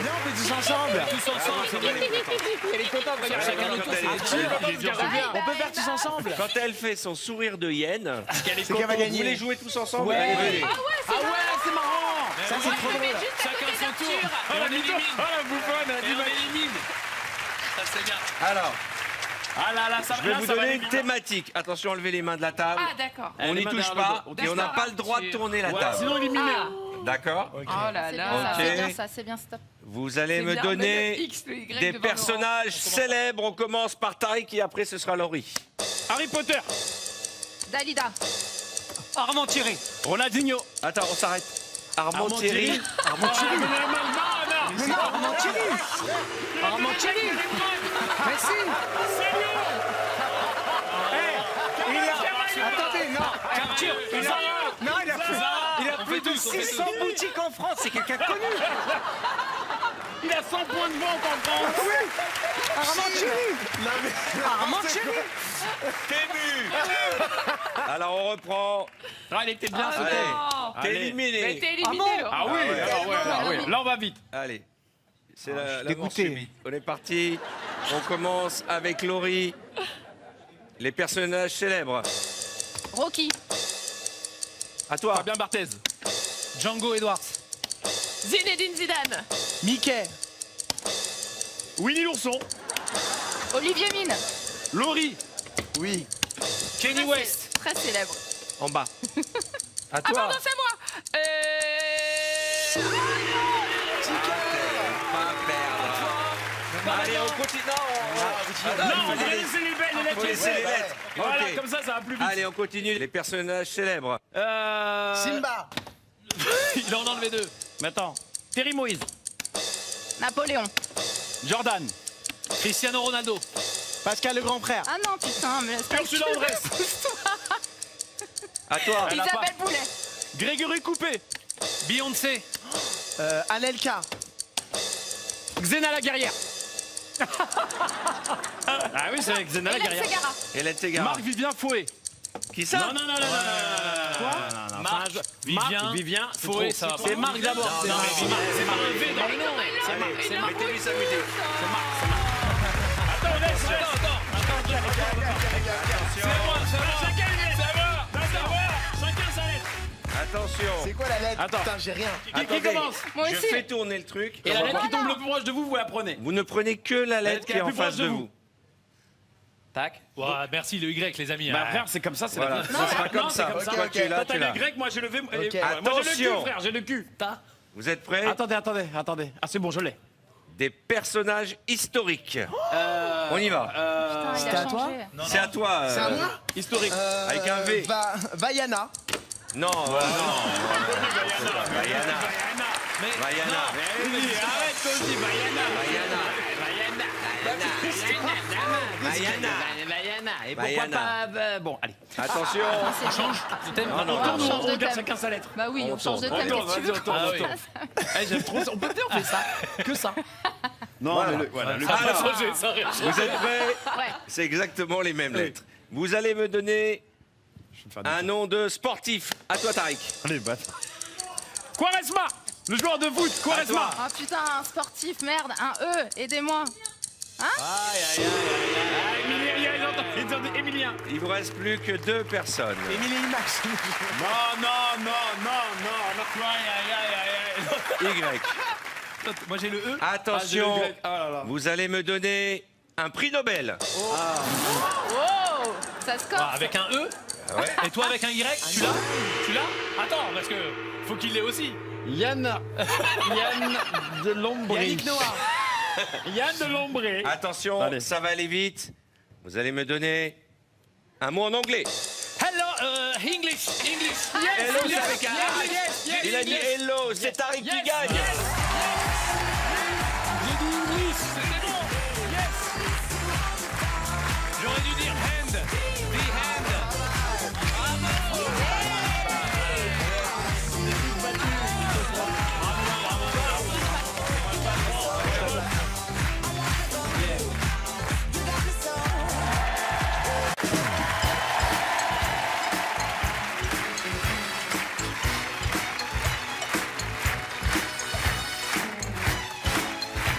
S8: Viens, on fait tous ensemble.
S5: Tous ensemble.
S7: Elle est contente, regarde.
S5: Chacun notre tour.
S8: On peut faire tous ensemble.
S1: Quand elle fait son sourire de hyène,
S8: C'est qu'elle va
S1: vous
S8: gagner.
S1: voulez jouer tous ensemble
S8: Ouais.
S1: Allez, venez.
S8: Ah ouais, c'est marrant.
S5: Ça,
S8: c'est trop drôle.
S5: Chacun son tour.
S8: Ah,
S5: Et
S8: la
S5: on élimine.
S8: bouffonne, elle a
S5: Et
S8: dit
S5: on élimine. Ça, c'est bien.
S1: Alors,
S8: ah là là, ça
S1: je vais vous
S8: ça va
S1: donner
S8: aller
S1: une
S8: vite.
S1: thématique. Attention, enlevez les mains de la table.
S3: Ah, d'accord.
S1: On n'y
S8: les mains
S1: touche
S8: derrière
S1: pas
S8: le dos.
S1: et on n'a
S3: D'accord.
S1: pas le droit de tourner la
S8: Ouais,
S1: table.
S8: sinon éliminé.
S3: Ah.
S1: D'accord
S3: Oh là là.
S1: Ok.
S6: C'est bien ça, c'est bien, stop.
S1: Vous allez
S3: C'est
S1: me
S3: bien,
S1: donner
S3: le X, le Y
S1: des
S3: devant
S1: personnages célèbres. On commence par Tariq et après ce sera Laurie.
S8: Harry Potter.
S6: Dalida.
S5: Armand Thierry.
S8: Ronaldinho.
S1: Attends, on s'arrête. Armand Thierry.
S8: Armand Thierry.
S7: Armand Thierry. Armand Thierry. Mais si. Attendez, non.
S5: Capture.
S7: Non, il a plus de 600 boutiques en France. C'est quelqu'un de connu.
S8: Il a 100 points de vente en France.
S7: Armand Thierry. Armand Thierry.
S1: Alors on reprend.
S8: Ah, il était bien,
S3: Ah,
S8: c'était.
S3: non.
S1: T'es
S8: Allez.
S3: Mais
S1: éliminé.
S3: t'es éliminé, Laurent.
S8: Ah oui, ah ouais. Là, on va vite.
S1: Allez. C'est la
S7: dégoûté.
S1: manche subite. On est parti. On commence avec Laurie. Les personnages célèbres.
S6: Rocky.
S1: À toi.
S8: Fabien Barthez.
S5: Django Edwards.
S3: Zinedine Zidane.
S7: Mickey.
S8: Winnie l'ourson.
S6: Olivier Mine.
S8: Laurie.
S7: Oui.
S5: Kenny West.
S6: Très célèbre.
S1: En bas. À
S3: Ah
S1: toi.
S3: pardon, c'est moi.
S1: Pas perdre. Allez, on continue.
S8: Non, on va laisser les belles, les lettres.
S1: Faut laisser les lettres.
S8: Voilà,
S1: Ok.
S8: comme ça va plus vite.
S1: Allez, on continue. Les personnages célèbres.
S7: Simba.
S5: Il en a enlevé deux.
S8: Mais attends. Terry Moïse.
S6: Napoléon.
S8: Jordan.
S5: Cristiano Ronaldo.
S7: Pascal le grand frère.
S6: Ah non, putain, mais laisse pas
S8: Ursula
S6: le cul.
S8: Andress.
S1: À toi.
S8: Elle a pas.
S6: Isabelle Boulet.
S8: Grégory Coupé.
S5: Beyoncé.
S7: Anelka.
S8: Xena la guerrière. Ah oui, c'est avec Xena la
S6: Hélène
S8: guerrière.
S6: Ségara.
S1: Hélène Ségara.
S8: Marc-Vivien Fouet.
S1: Qui ça
S8: Non. Quoi
S5: Marc, Vivien,
S8: Vivien,
S5: Fouet, ça va pas.
S8: C'est Marc d'abord.
S5: Non, mais
S8: C'est Marc. C'est Marc.
S3: Mais non,
S1: Allez, mettez-lui sa musique.
S8: Attends, laisse. Chacun sa lettre.
S1: Attention.
S7: quoi la lettre
S8: Attends.
S7: Putain, j'ai rien.
S8: Qui
S1: Attendez,
S8: commence?
S6: Moi
S1: je
S6: aussi.
S1: fais tourner le truc.
S8: Et la lettre qui tombe le plus proche de vous, vous la prenez.
S1: Vous ne prenez que la lettre qui est en face de vous.
S8: Tac.
S5: Ouais, merci le Y, les amis.
S8: Bah frère, c'est comme ça, c'est
S1: Voilà,
S8: la vie.
S1: ça sera
S8: Non,
S1: comme
S8: c'est
S1: ça.
S8: comme ça.
S1: Toi, tu es là,
S8: Toi,
S1: tu
S8: t'as
S1: es là.
S8: le grec, moi j'ai le V. Moi j'ai le
S1: Attention.
S8: cul, frère, j'ai le cul.
S1: Vous êtes prêts?
S8: Attendez. Ah, c'est bon, je l'ai.
S1: Des personnages historiques. On y va.
S6: Putain, il
S7: C'était
S6: a
S7: à toi
S6: changé.
S1: C'est à toi.
S7: C'est à moi
S8: Historique.
S1: Avec un V.
S7: Vaiana.
S1: Non, non. Vaiana. Vaiana.
S8: Arrête, toi aussi, Vaiana. Et pourquoi
S1: Vaiana.
S8: pas. Bon, allez.
S1: Attention.
S6: C'est change.
S5: Je t'aime.
S1: Non, non,
S6: On
S1: non.
S6: change de
S8: On regarde
S6: thème.
S8: chacun sa lettre.
S6: Bah oui,
S1: On
S6: on change de
S1: tourne.
S6: thème.
S8: On
S6: Qu'est-ce que tu veux
S8: tourne,
S6: qu'on
S8: on tourne.
S6: fasse
S8: J'aime trop ça. On peut dire, on fait ça. Que ça. Non,
S1: Voilà.
S8: mais voilà, le
S5: Ça va
S1: Alors.
S5: changer, ça rien.
S1: Vous êtes prêts?
S6: Ouais.
S1: C'est exactement les mêmes lettres. Vous allez me donner un nom de sportif. À toi, Tariq.
S8: Allez, bah. Quaresma. Le joueur de foot, Quaresma.
S6: Ah putain, un sportif, merde, un E, aidez-moi.
S8: Emilien.
S1: Il vous reste plus que 2 personnes.
S7: Émilie Max.
S8: Non.
S1: Y.
S5: Moi j'ai le E.
S1: Attention,
S8: Ah là là.
S1: vous allez me donner un prix Nobel.
S6: Oh,
S3: Ça se corse.
S5: Ah, avec un E. Et toi avec un Y, tu l'as? Tu l'as? Attends, parce que faut qu'il l'ait aussi.
S8: Yann de Lombré.
S5: Yannick Noah.
S8: Yann de Lombré.
S1: Attention,
S8: Allez.
S1: ça va aller vite. Vous allez me donner un mot en anglais.
S5: Hello, English.
S1: Hello, c'est avec un A. Il a dit hello, c'est Tariq qui gagne.
S5: J'ai dit English, c'était bon. Yes. J'aurais dû dire hand. The hand.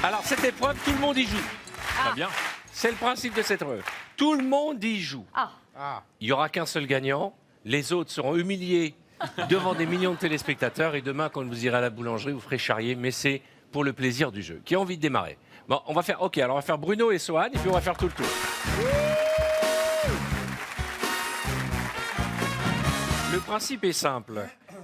S1: Alors, cette épreuve, tout le monde y joue.
S5: Très bien.
S1: C'est le principe de cette épreuve. Tout le monde y joue. Il n'y aura qu'un seul gagnant. Les autres seront humiliés devant des millions de téléspectateurs. Et demain, quand vous irez à la boulangerie, vous ferez charrier. Mais c'est pour le plaisir du jeu. Qui a envie de démarrer? Bon, on va faire. Ok, alors on va faire Bruno et Sohan. Et puis on va faire tout le tour. Le principe est simple.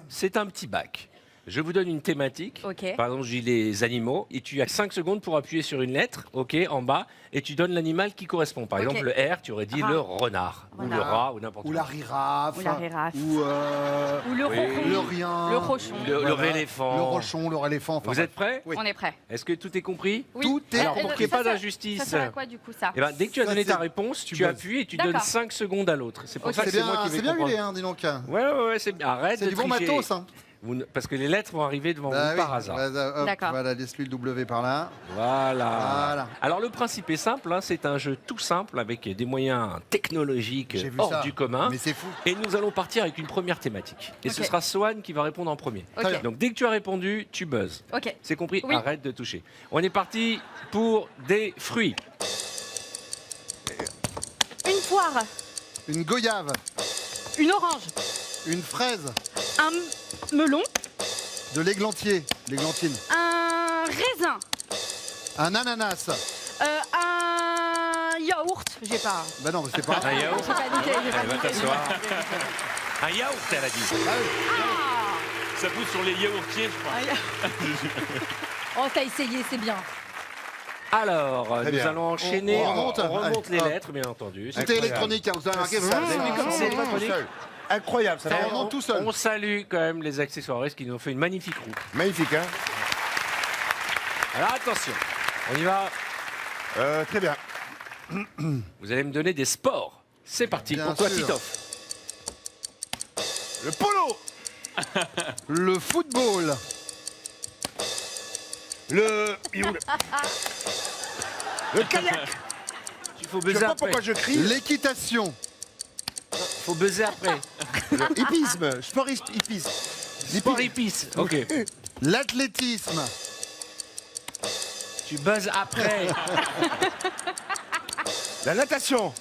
S1: C'est un petit bac. Je vous donne une thématique.
S3: Ok.
S1: Par exemple, je dis les animaux. Et tu as 5 secondes pour appuyer sur une lettre, ok, en bas. Et tu donnes l'animal qui correspond. Par
S3: Ok.
S1: exemple, le R, tu aurais dit
S3: Rat.
S1: le renard. Ou le
S3: Renard.
S1: rat, ou n'importe
S2: Ou
S1: quoi.
S2: la rirafe.
S3: Ou la rirafe.
S2: Ou
S3: Ou le
S1: Oui.
S3: ronron.
S2: le rien.
S3: Le rochon.
S1: Le éléphant.
S2: Le rochon, le éléphant. enfin,
S1: Vous êtes prêts?
S2: Oui.
S3: On est prêt.
S1: Est-ce que tout est compris?
S3: Oui.
S2: Tout est
S1: Alors, pour qu'il n'y ait pas
S3: Ça
S1: d'injustice,
S3: sert à quoi du coup ça?
S1: eh ben, dès que tu as
S2: Ça,
S1: donné ta
S2: c'est-
S1: réponse, tu
S2: buzzes.
S1: appuies et tu donnes
S3: D'accord.
S1: 5 secondes à l'autre. C'est pour
S3: Ok.
S1: ça que
S2: C'est
S1: c'est moi
S2: bien,
S1: qui vais
S2: c'est bien
S1: comprendre.
S2: huilé, hein, dis donc.
S1: Ouais, c'est bien. Arrête
S2: C'est
S1: de
S2: du bon
S1: tricher.
S2: matos, hein.
S1: Parce que les lettres vont arriver devant
S2: Bah
S1: vous
S2: oui.
S1: par hasard.
S2: Hop,
S3: D'accord.
S2: Voilà, laisse-lui le W par là.
S1: Voilà. Alors le principe est simple, hein, c'est un jeu tout simple avec des moyens technologiques
S2: J'ai vu
S1: hors
S2: ça.
S1: du commun.
S2: Mais c'est fou.
S1: Et nous allons partir avec une première thématique. Et ce
S3: Ok.
S1: sera Sohan qui va répondre en premier.
S3: Ok.
S2: bien.
S1: Donc dès que tu as répondu, tu buzzes.
S3: Ok.
S1: C'est compris?
S3: Oui.
S1: Arrête de toucher. On est parti pour des fruits.
S3: Une poire.
S2: Une goyave.
S3: Une orange.
S2: Une fraise.
S3: Un melon.
S2: De l'églantier. L'églantine.
S3: Un raisin.
S2: Un ananas.
S3: Un yaourt. J'ai pas.
S2: Bah non, mais c'est pas.
S1: Un yaourt.
S3: J'ai pas noté. J'ai pas
S1: Allez, va
S3: noté.
S1: t'asseoir. Un yaourt, elle a dit.
S5: Ça pousse sur les yaourtiers, je crois.
S7: Oh, t'as essayé, c'est bien.
S1: Alors,
S2: Très
S1: nous
S2: bien.
S1: allons enchaîner.
S2: On remonte.
S1: On remonte les
S2: Allez, hop.
S1: lettres, bien entendu. C'est
S2: C'était
S1: pas grave.
S2: électronique, hein, vous avez remarqué.
S1: Vous avez vu comme c'est électronique?
S8: Incroyable, ça
S2: Ça
S8: va.
S2: remonte tout seul.
S1: On salue quand même les accessoiristes qui nous ont fait une magnifique roue.
S8: Magnifique, hein.
S1: Alors attention, on y va.
S8: Très bien.
S1: Vous allez me donner des sports. C'est parti
S2: Bien
S1: pour toi,
S2: sûr.
S1: Titoff.
S8: Le polo.
S2: Le football.
S8: Le kayak.
S1: Il faut
S8: Je sais
S1: buzzer
S8: pas
S1: après.
S8: pourquoi je crie.
S2: L'équitation.
S1: Faut buzzer après.
S8: Le hippisme. Sport hippisme.
S1: Sport épice. Ok.
S2: L'athlétisme.
S1: Tu buzzes après.
S8: La natation.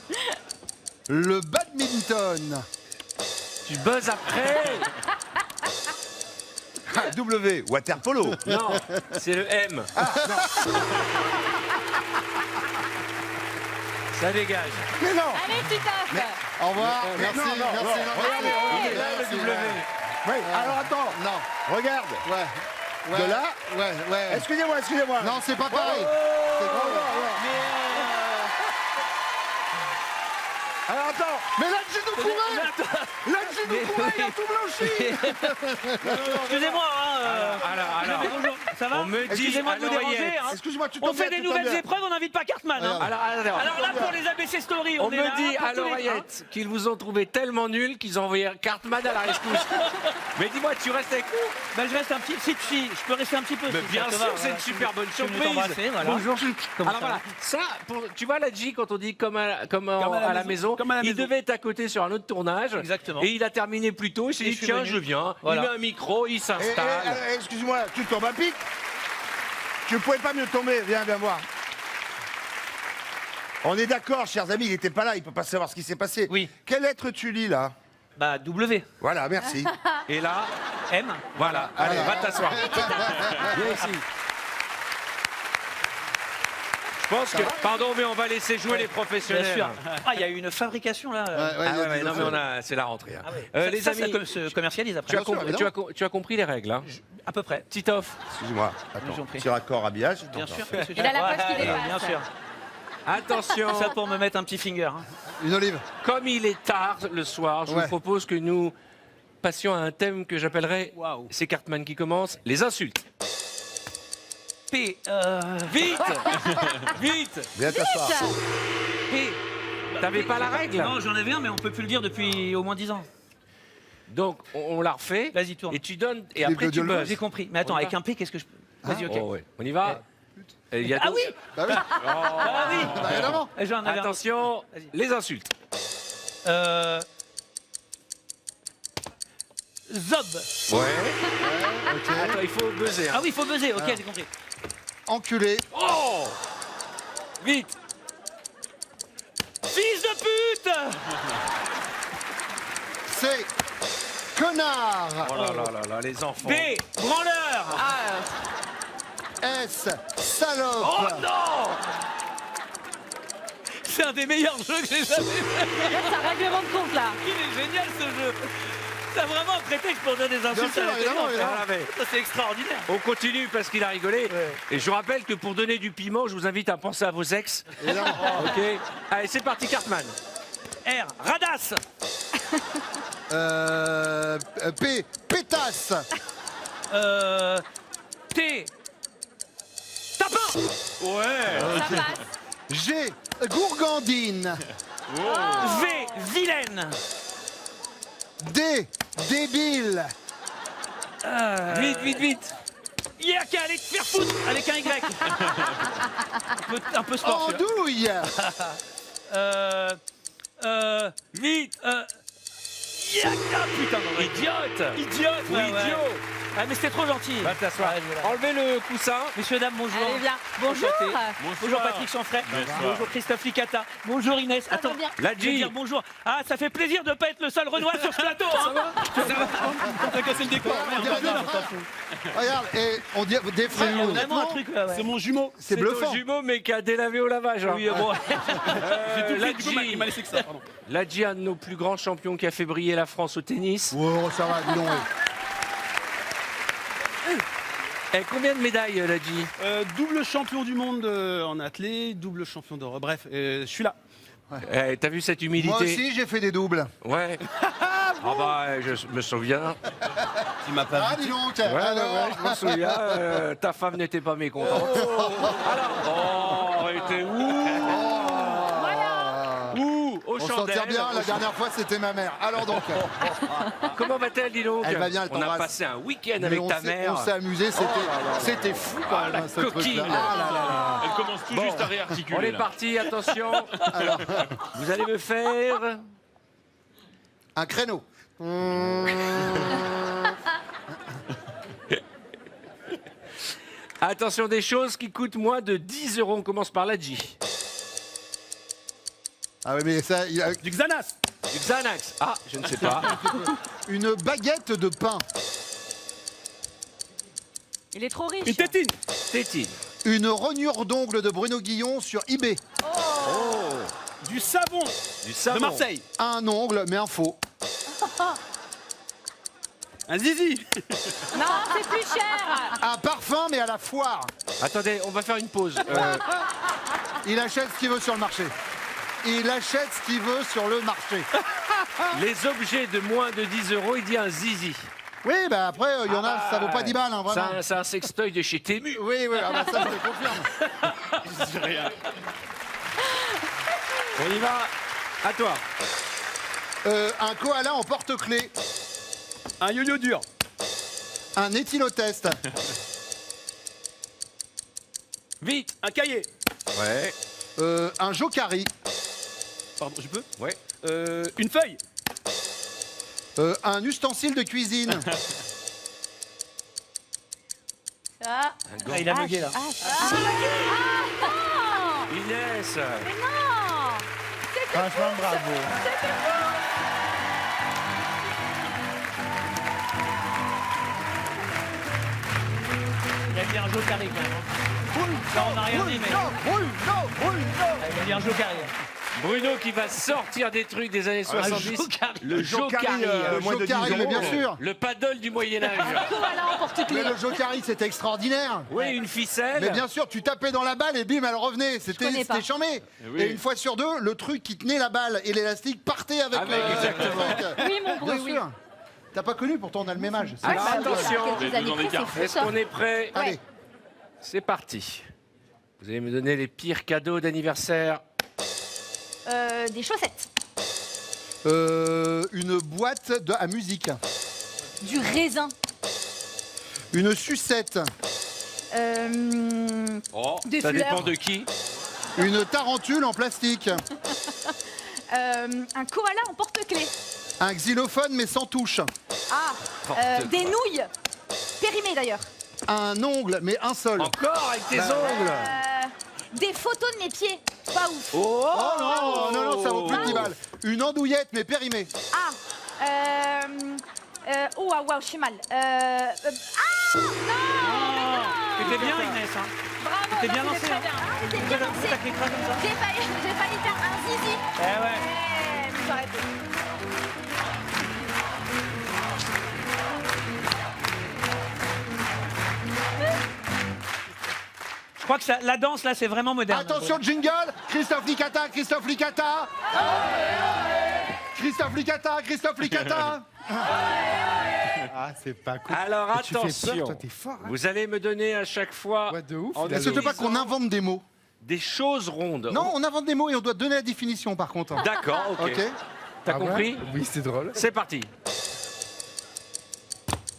S2: Le badminton.
S1: Tu buzzes après.
S8: Ah, W. Water polo.
S1: Non, c'est le M. Ça dégage.
S8: Mais non.
S7: Allez, Titoff.
S2: Au revoir.
S8: Mais
S2: Merci,
S8: non, non,
S2: merci.
S8: non.
S2: merci.
S8: Il est là, le
S2: Merci,
S8: W. Oui. Alors attends.
S2: Non.
S8: Regarde.
S2: Ouais.
S8: De là.
S2: Ouais.
S8: Excusez-moi, excusez-moi.
S2: Non, c'est pas pareil. C'est pas pareil.
S8: Alors attends. Mais là, j'ai nous courait. Là, j'ai nous courait. Il a tout blanchi.
S5: Excusez-moi,
S1: Alors,
S5: bonjour. Ça va?
S1: on me dit
S5: Excusez-moi
S1: à
S5: de vous déranger.
S1: l'oreillette.
S5: hein.
S8: Excuse-moi, tu
S5: On
S8: tombes
S5: fait
S8: bien,
S5: des
S8: tu tombes
S5: nouvelles
S8: bien.
S5: épreuves, on n'invite pas Cartman. hein. Alors là, pour les ABC Story,
S1: On
S5: on est là
S1: me dit
S5: pour
S1: à
S5: tous les-
S1: l'oreillette qu'ils vous ont trouvé tellement nul qu'ils ont envoyé Cartman à la rescousse. Mais dis-moi, tu restes avec nous?
S5: Ben, je reste un petit... Si, je peux rester un petit peu.
S1: Mais
S5: si
S1: bien
S5: ça te
S1: sûr,
S5: va,
S1: c'est
S5: voilà.
S1: une super bonne
S5: Tu veux
S1: surprise.
S5: t'embrasser, voilà.
S1: Bonjour.
S5: Comment
S1: Alors
S5: ça
S1: voilà, ça, tu vois la G quand on dit comme à la maison,
S5: comme à la
S1: il
S5: maison.
S1: devait être à côté sur un autre tournage.
S5: Exactement.
S1: Et il a terminé plus tôt. Il s'est
S5: Et
S1: dit
S5: je suis
S1: tiens,
S5: venu.
S1: je viens.
S5: Voilà.
S1: Il met un micro, il s'installe.
S8: Excuse-moi, tu tombes à pic. Tu pouvais pas mieux tomber. Viens voir. On est d'accord, chers amis, il n'était pas là, il peut pas savoir ce qui s'est passé.
S5: Oui.
S8: Quelle lettre tu lis là?
S5: Bah, W.
S8: Voilà, merci.
S1: Et là,
S5: M.
S1: voilà. Allez, va t'asseoir. Viens ici. Je pense que. Pardon, mais on va laisser jouer les professionnels.
S5: Bien sûr. Ah, il y a eu une fabrication là.
S1: Non, mais c'est la rentrée. hein. Les
S5: Ça
S1: amis,
S5: se commercialise après.
S1: tu as compris les règles. Hein.
S5: À peu près.
S1: Titoff.
S8: Excuse-moi,
S5: Je vous en
S8: attends.
S5: prie.
S8: Petit raccord habillage.
S5: Bien sûr.
S3: Il a la poche qui dépasse.
S5: Bien sûr.
S1: Attention.
S5: Ça pour me mettre un petit finger. hein.
S8: Une olive.
S1: Comme il est tard le soir, je vous
S8: Ouais.
S1: propose que nous passions à un thème que j'appellerais.
S5: Waouh.
S1: C'est Cartman qui commence. Les insultes.
S5: P.
S1: Vite. Vite.
S8: Viens t'asseoir.
S1: P. T'avais pas la règle.
S5: Non, j'en avais un, mais on peut plus le dire depuis au moins 10 ans.
S1: Donc on la refait.
S5: Vas-y, tourne.
S1: Et tu donnes. Et
S8: Philippe
S1: après tu
S8: Gaudiolo.
S1: buzzes.
S5: J'ai compris. Mais attends,
S1: On y
S5: avec
S1: va
S5: un P, qu'est-ce que je peux. Vas-y, ok.
S1: Oh, ouais. On y va. Et il y a
S5: Ah
S1: donc-
S5: oui.
S8: Bah oui,
S5: Ah oui.
S8: bah évidemment.
S5: J'en avais un.
S1: Attention,
S5: Vas-y.
S1: les insultes.
S5: Zob.
S1: Ouais.
S8: Ok.
S1: Attends, il faut buzzer. hein.
S5: Ah oui, il faut buzzer. Ok, j'ai compris.
S8: Enculé.
S1: Oh. Vite.
S5: Fils de pute.
S8: C. Connard.
S1: Oh là là là là, les enfants.
S5: B. Branleur.
S8: S. Salope.
S5: Oh non. C'est un des meilleurs jeux que j'ai jamais fait.
S3: C'est un règlement de compte là.
S5: Il est génial ce jeu. T'as vraiment un prétexte pour dire des insultes.
S8: sûr,
S5: à la télé,
S8: évidemment,
S5: en fait.
S8: évidemment.
S1: Ah, mais
S5: Ça, c'est extraordinaire.
S1: on continue parce qu'il a rigolé. Et je vous rappelle que pour donner du piment, je vous invite à penser à vos ex.
S8: Évidemment.
S1: Ok. Allez, c'est parti, Cartman.
S5: R. Radasse.
S8: P. Pétasse.
S5: T. Tapin.
S1: Ouais.
S3: Ça passe.
S8: G. Gourgandine.
S5: V. Vilaine.
S8: D. Débile.
S1: Vite, vite, vite.
S5: Hier qui allait te faire foutre avec un Y. un peu sport. celui-là.
S8: Andouille.
S1: Vite.
S5: Yak, ah, putain, non, ouais.
S1: Idiote.
S5: Idiote.
S1: Oui,
S5: ouais, ouais.
S1: idiot.
S5: Ah, mais c'était trop gentil.
S1: Va t'asseoir.
S5: Ouais, voilà.
S1: Enlevez le coussin.
S5: Messieurs, dames, bonjour.
S3: Allez, viens. Bonjour.
S5: Enchanté. Bonjour Patrick Chanfray. Bonjour Christophe Licata. Bonjour Inès.
S3: va
S5: Attends,
S3: bien.
S1: La
S5: je vais
S1: G.
S5: dire bonjour. Ah, ça fait plaisir de ne pas être le seul Renoir sur ce plateau. Ça va. On t'a cassé le décor.
S8: On
S5: Merde,
S8: dirait
S5: merde,
S8: bien.
S5: on s'en fout.
S8: Regarde, et on dit des
S5: Il y a
S8: frères.
S5: vraiment un
S8: honnêtement,
S5: truc. Ouais, ouais.
S4: mon jumeau.
S8: C'est bluffant.
S1: un jumeau, mais qui a délavé au lavage. hein.
S5: Oui, bon.
S1: La
S4: Du coup, il m'a laissé que ça, pardon.
S1: Ladji, un de nos plus grands champions qui a fait briller la France au tennis.
S8: Oh, ça va, dis donc.
S1: Combien de médailles, Ladji?
S4: Double champion du monde en athlée, double champion d'Europe. Bref, je suis là.
S1: T'as vu cette humilité?
S8: Moi aussi, j'ai fait des doubles.
S1: Ouais. Ah bah, je me souviens.
S4: Il m'a pas
S8: Ah, dis donc.
S1: Ouais,
S8: alors.
S1: je me souviens. Ta femme n'était pas mécontente. Alors, oh, elle était où? Où? Au
S8: On s'en
S1: chandelles.
S8: tire bien, la dernière fois c'était ma mère. Alors donc,
S1: Comment va-t-elle, dis donc?
S8: Elle va bien, elle
S1: On a
S8: t'embrasse.
S1: passé un week-end
S8: mais
S1: avec
S8: on
S1: ta
S8: s'est-
S1: mère.
S8: on s'est amusé, c'était fou quand même,
S1: la
S8: hein, ce
S1: coquine.
S8: truc-là. Ah là là là.
S9: Elle commence tout juste à réarticuler.
S1: On est
S9: là.
S1: parti, attention. Vous allez me faire...
S8: Un créneau.
S1: Attention, des choses qui coûtent moins de 10 euros. On commence par Ladji.
S8: Ah oui, mais ça, il a
S4: Du Xanax.
S1: Du Xanax. Ah, je ne sais pas.
S8: une baguette de pain,
S3: Il est trop riche.
S4: Une tétine.
S1: Tétine.
S8: une rognure d'ongle de Bruno Guillon sur eBay,
S4: Du savon.
S1: Du savon.
S4: De Marseille.
S8: un ongle mais un faux,
S4: Un zizi.
S3: Non, c'est plus cher.
S8: un parfum mais à la foire.
S1: Attendez, on va faire une pause.
S8: Il achète ce qu'il veut sur le marché. Il achète ce qu'il veut sur le marché.
S1: Les objets de moins de 10 euros, il dit un zizi.
S8: Oui, bah après, il y en a, ça vaut pas 10 balles, hein, vraiment.
S1: C'est un sextoy de chez Temu.
S8: Oui, oui, ah bah ça, je te confirme.
S1: On y va. À toi.
S8: Un koala en porte-clés,
S4: Un yo-yo dur.
S8: un éthylotest,
S1: Vite.
S4: Un cahier.
S1: Ouais.
S8: un jokari,
S4: Pardon, je peux.
S1: Ouais.
S4: Une feuille.
S8: un ustensile de cuisine,
S3: Ah,
S5: Ah, il a bugué là.
S1: Inès.
S3: non.
S8: franchement bravo.
S5: Il a fait un jeu carré quand même. hein. Non, on n'a rien dit, mais.
S8: Bruno.
S5: Il va dire Joe Carré.
S1: Bruno qui va sortir des trucs des années 70. Le Jokari.
S8: Moins de 10
S9: Jokari, mais
S8: euros.
S9: bien sûr.
S1: Le paddle du Moyen-Âge.
S6: Koala en porte-clés.
S9: Mais le Jokari, c'était extraordinaire.
S1: Oui, une ficelle.
S9: Mais bien sûr, tu tapais dans la balle et bim, elle revenait. C'était
S6: connais pas.
S9: charmé.
S1: Oui.
S9: Et une fois sur deux, le truc qui tenait la balle et l'élastique partait avec,
S1: exactement.
S9: le truc.
S6: Oui, mon
S9: Bien
S6: bruit, oui.
S9: sûr. T'as pas connu, pourtant on a le même âge. C'est
S1: Ah,
S9: grave.
S1: attention.
S6: Quelques années près, c'est fou,
S1: Est-ce
S6: ça.
S1: qu'on est prêt?
S9: Allez.
S1: C'est parti. Vous allez me donner les pires cadeaux d'anniversaire.
S6: Des chaussettes.
S9: Une boîte à musique.
S6: Du raisin.
S9: Une sucette.
S1: Oh,
S6: Des
S1: ça
S6: fleurs.
S1: dépend de qui.
S9: Une tarentule en plastique.
S6: Un koala en porte-clés.
S9: Un xylophone mais sans touche.
S6: Des nouilles. Périmées d'ailleurs.
S9: Un ongle mais un seul.
S1: Encore avec tes ongles.
S6: Des photos de mes pieds. Pas ouf.
S1: Oh,
S9: Oh non, ça vaut plus de 10 balles. Une andouillette mais périmée.
S6: Oh, waouh, je suis mal. Non.
S5: C'était bien, Inès. Hein.
S6: Bravo.
S5: T'es bien
S6: non,
S5: lancé,
S6: c'était
S5: hein.
S6: très bien. C'était bien lancé.
S5: T'as cliqué comme ça.
S6: J'ai failli faire un zizi.
S5: Eh ouais.
S6: Mais faut arrêter.
S5: Je crois que la danse, là, c'est vraiment moderne.
S9: Attention, jingle. Christophe Licata. Christophe Licata. Christophe Licata. Christophe Licata.
S8: Ah, c'est pas cool.
S1: Alors
S8: Mais tu fais peur,
S1: attention.
S8: toi, t'es fort, hein.
S1: Vous allez me donner à chaque fois
S8: Ouais, de ouf.
S1: en
S9: Est-ce que tu veux pas qu'on invente des mots?
S1: des choses rondes.
S9: Non, on invente des mots et on doit donner la définition par contre.
S1: D'accord, ok.
S9: Ok.
S1: T'as
S8: Ah ouais
S1: compris?
S8: Oui, c'est drôle.
S1: C'est parti.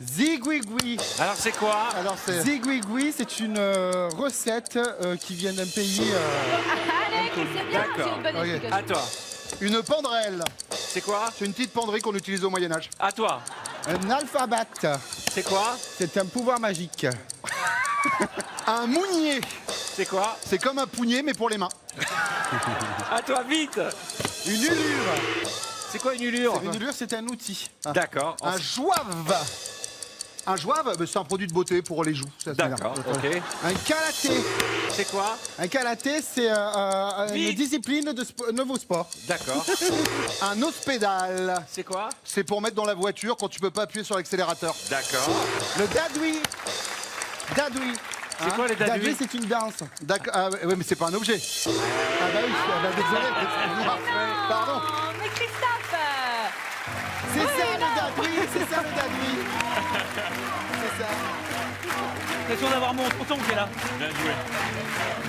S8: Zigouigoui.
S1: Alors c'est quoi?
S9: Alors c'est
S8: Zigouigoui, c'est une recette qui vient d'un pays.
S6: Allez, c'est bien.
S1: D'accord.
S6: C'est une bonne
S9: Ok.
S6: explication.
S1: À toi.
S9: une pendrelle.
S1: C'est quoi?
S9: C'est une petite penderie qu'on utilisait au Moyen-Âge.
S1: À toi.
S8: Un alphabet.
S1: C'est quoi?
S8: C'est un pouvoir magique.
S9: Un mounier.
S1: C'est quoi?
S9: C'est comme un pougnet mais pour les mains.
S1: À toi, vite.
S8: Une ulure.
S1: C'est quoi une ulure?
S8: Une ulure, c'est un outil.
S1: D'accord.
S9: Un jouave. Un jouave, c'est un produit de beauté pour les joues. Ça, c'est
S1: D'accord,
S9: bien.
S1: ok.
S8: Un karaté.
S1: C'est quoi?
S8: Un karaté, c'est une
S1: Vite.
S8: discipline de nouveau sport.
S1: D'accord.
S9: Un os-pédale.
S1: C'est quoi?
S9: C'est pour mettre dans la voiture quand tu peux pas appuyer sur l'accélérateur.
S1: D'accord.
S8: Le dadoui. Dadoui.
S1: C'est quoi les dadouis?
S8: Dadoui, c'est une danse.
S9: D'accord. Ah, ouais, mais c'est pas un objet. Ah bah oui, désolé. Pardon.
S6: Oh, mais Christophe.
S8: C'est ça le dadoui, c'est ça le dadoui. C'est ça.
S5: L'impression d'avoir mon tonton qui est là.
S10: Bien joué.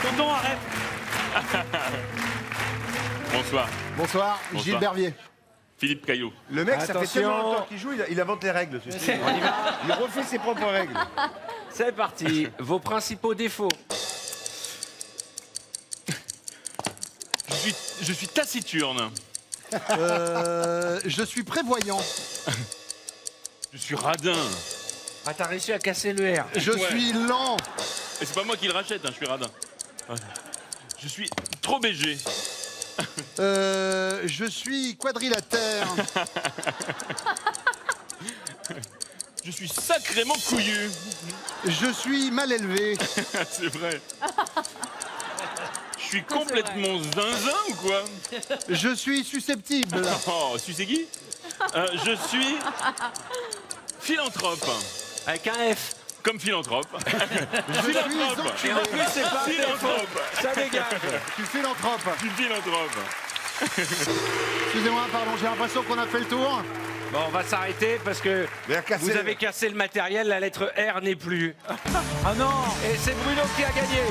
S5: Tonton, arrête.
S10: Bonsoir,
S9: Bonsoir,
S10: Bonsoir.
S9: Gilles Bervier.
S10: Philippe Caillot.
S8: Le mec, ça fait
S1: Attention.
S8: tellement longtemps qu'il joue, il invente les règles. ce style.
S1: On y va.
S8: Il refait ses propres règles.
S1: C'est parti. Vos principaux défauts.
S10: Je suis taciturne.
S9: Je suis prévoyant.
S10: Je suis radin.
S1: Ah, t'as réussi à casser le R.
S9: Je
S10: Ouais.
S9: suis lent.
S10: Et c'est pas moi qui le rachète, hein, je suis radin. Je suis trop BG.
S9: Je suis quadrilatère.
S10: Je suis sacrément couillu.
S9: Je suis mal élevé.
S10: C'est vrai. Je suis complètement zinzin ou quoi?
S9: Je suis susceptible.
S10: Oh, tu sais qui? Je suis philanthrope.
S1: Avec un F.
S10: Comme philanthrope.
S9: Je suis
S1: Et en
S9: enculé.
S1: plus, c'est pas un défaut.
S10: Philanthrope.
S1: Ça dégage.
S9: Je suis philanthrope.
S10: Je suis philanthrope.
S9: Excusez-moi, pardon, j'ai l'impression qu'on a fait le tour.
S1: Bon, on va s'arrêter parce que
S8: Mais
S1: vous avez cassé le matériel. La lettre R n'est plus.
S5: Ah non.
S1: Et c'est Bruno qui a gagné.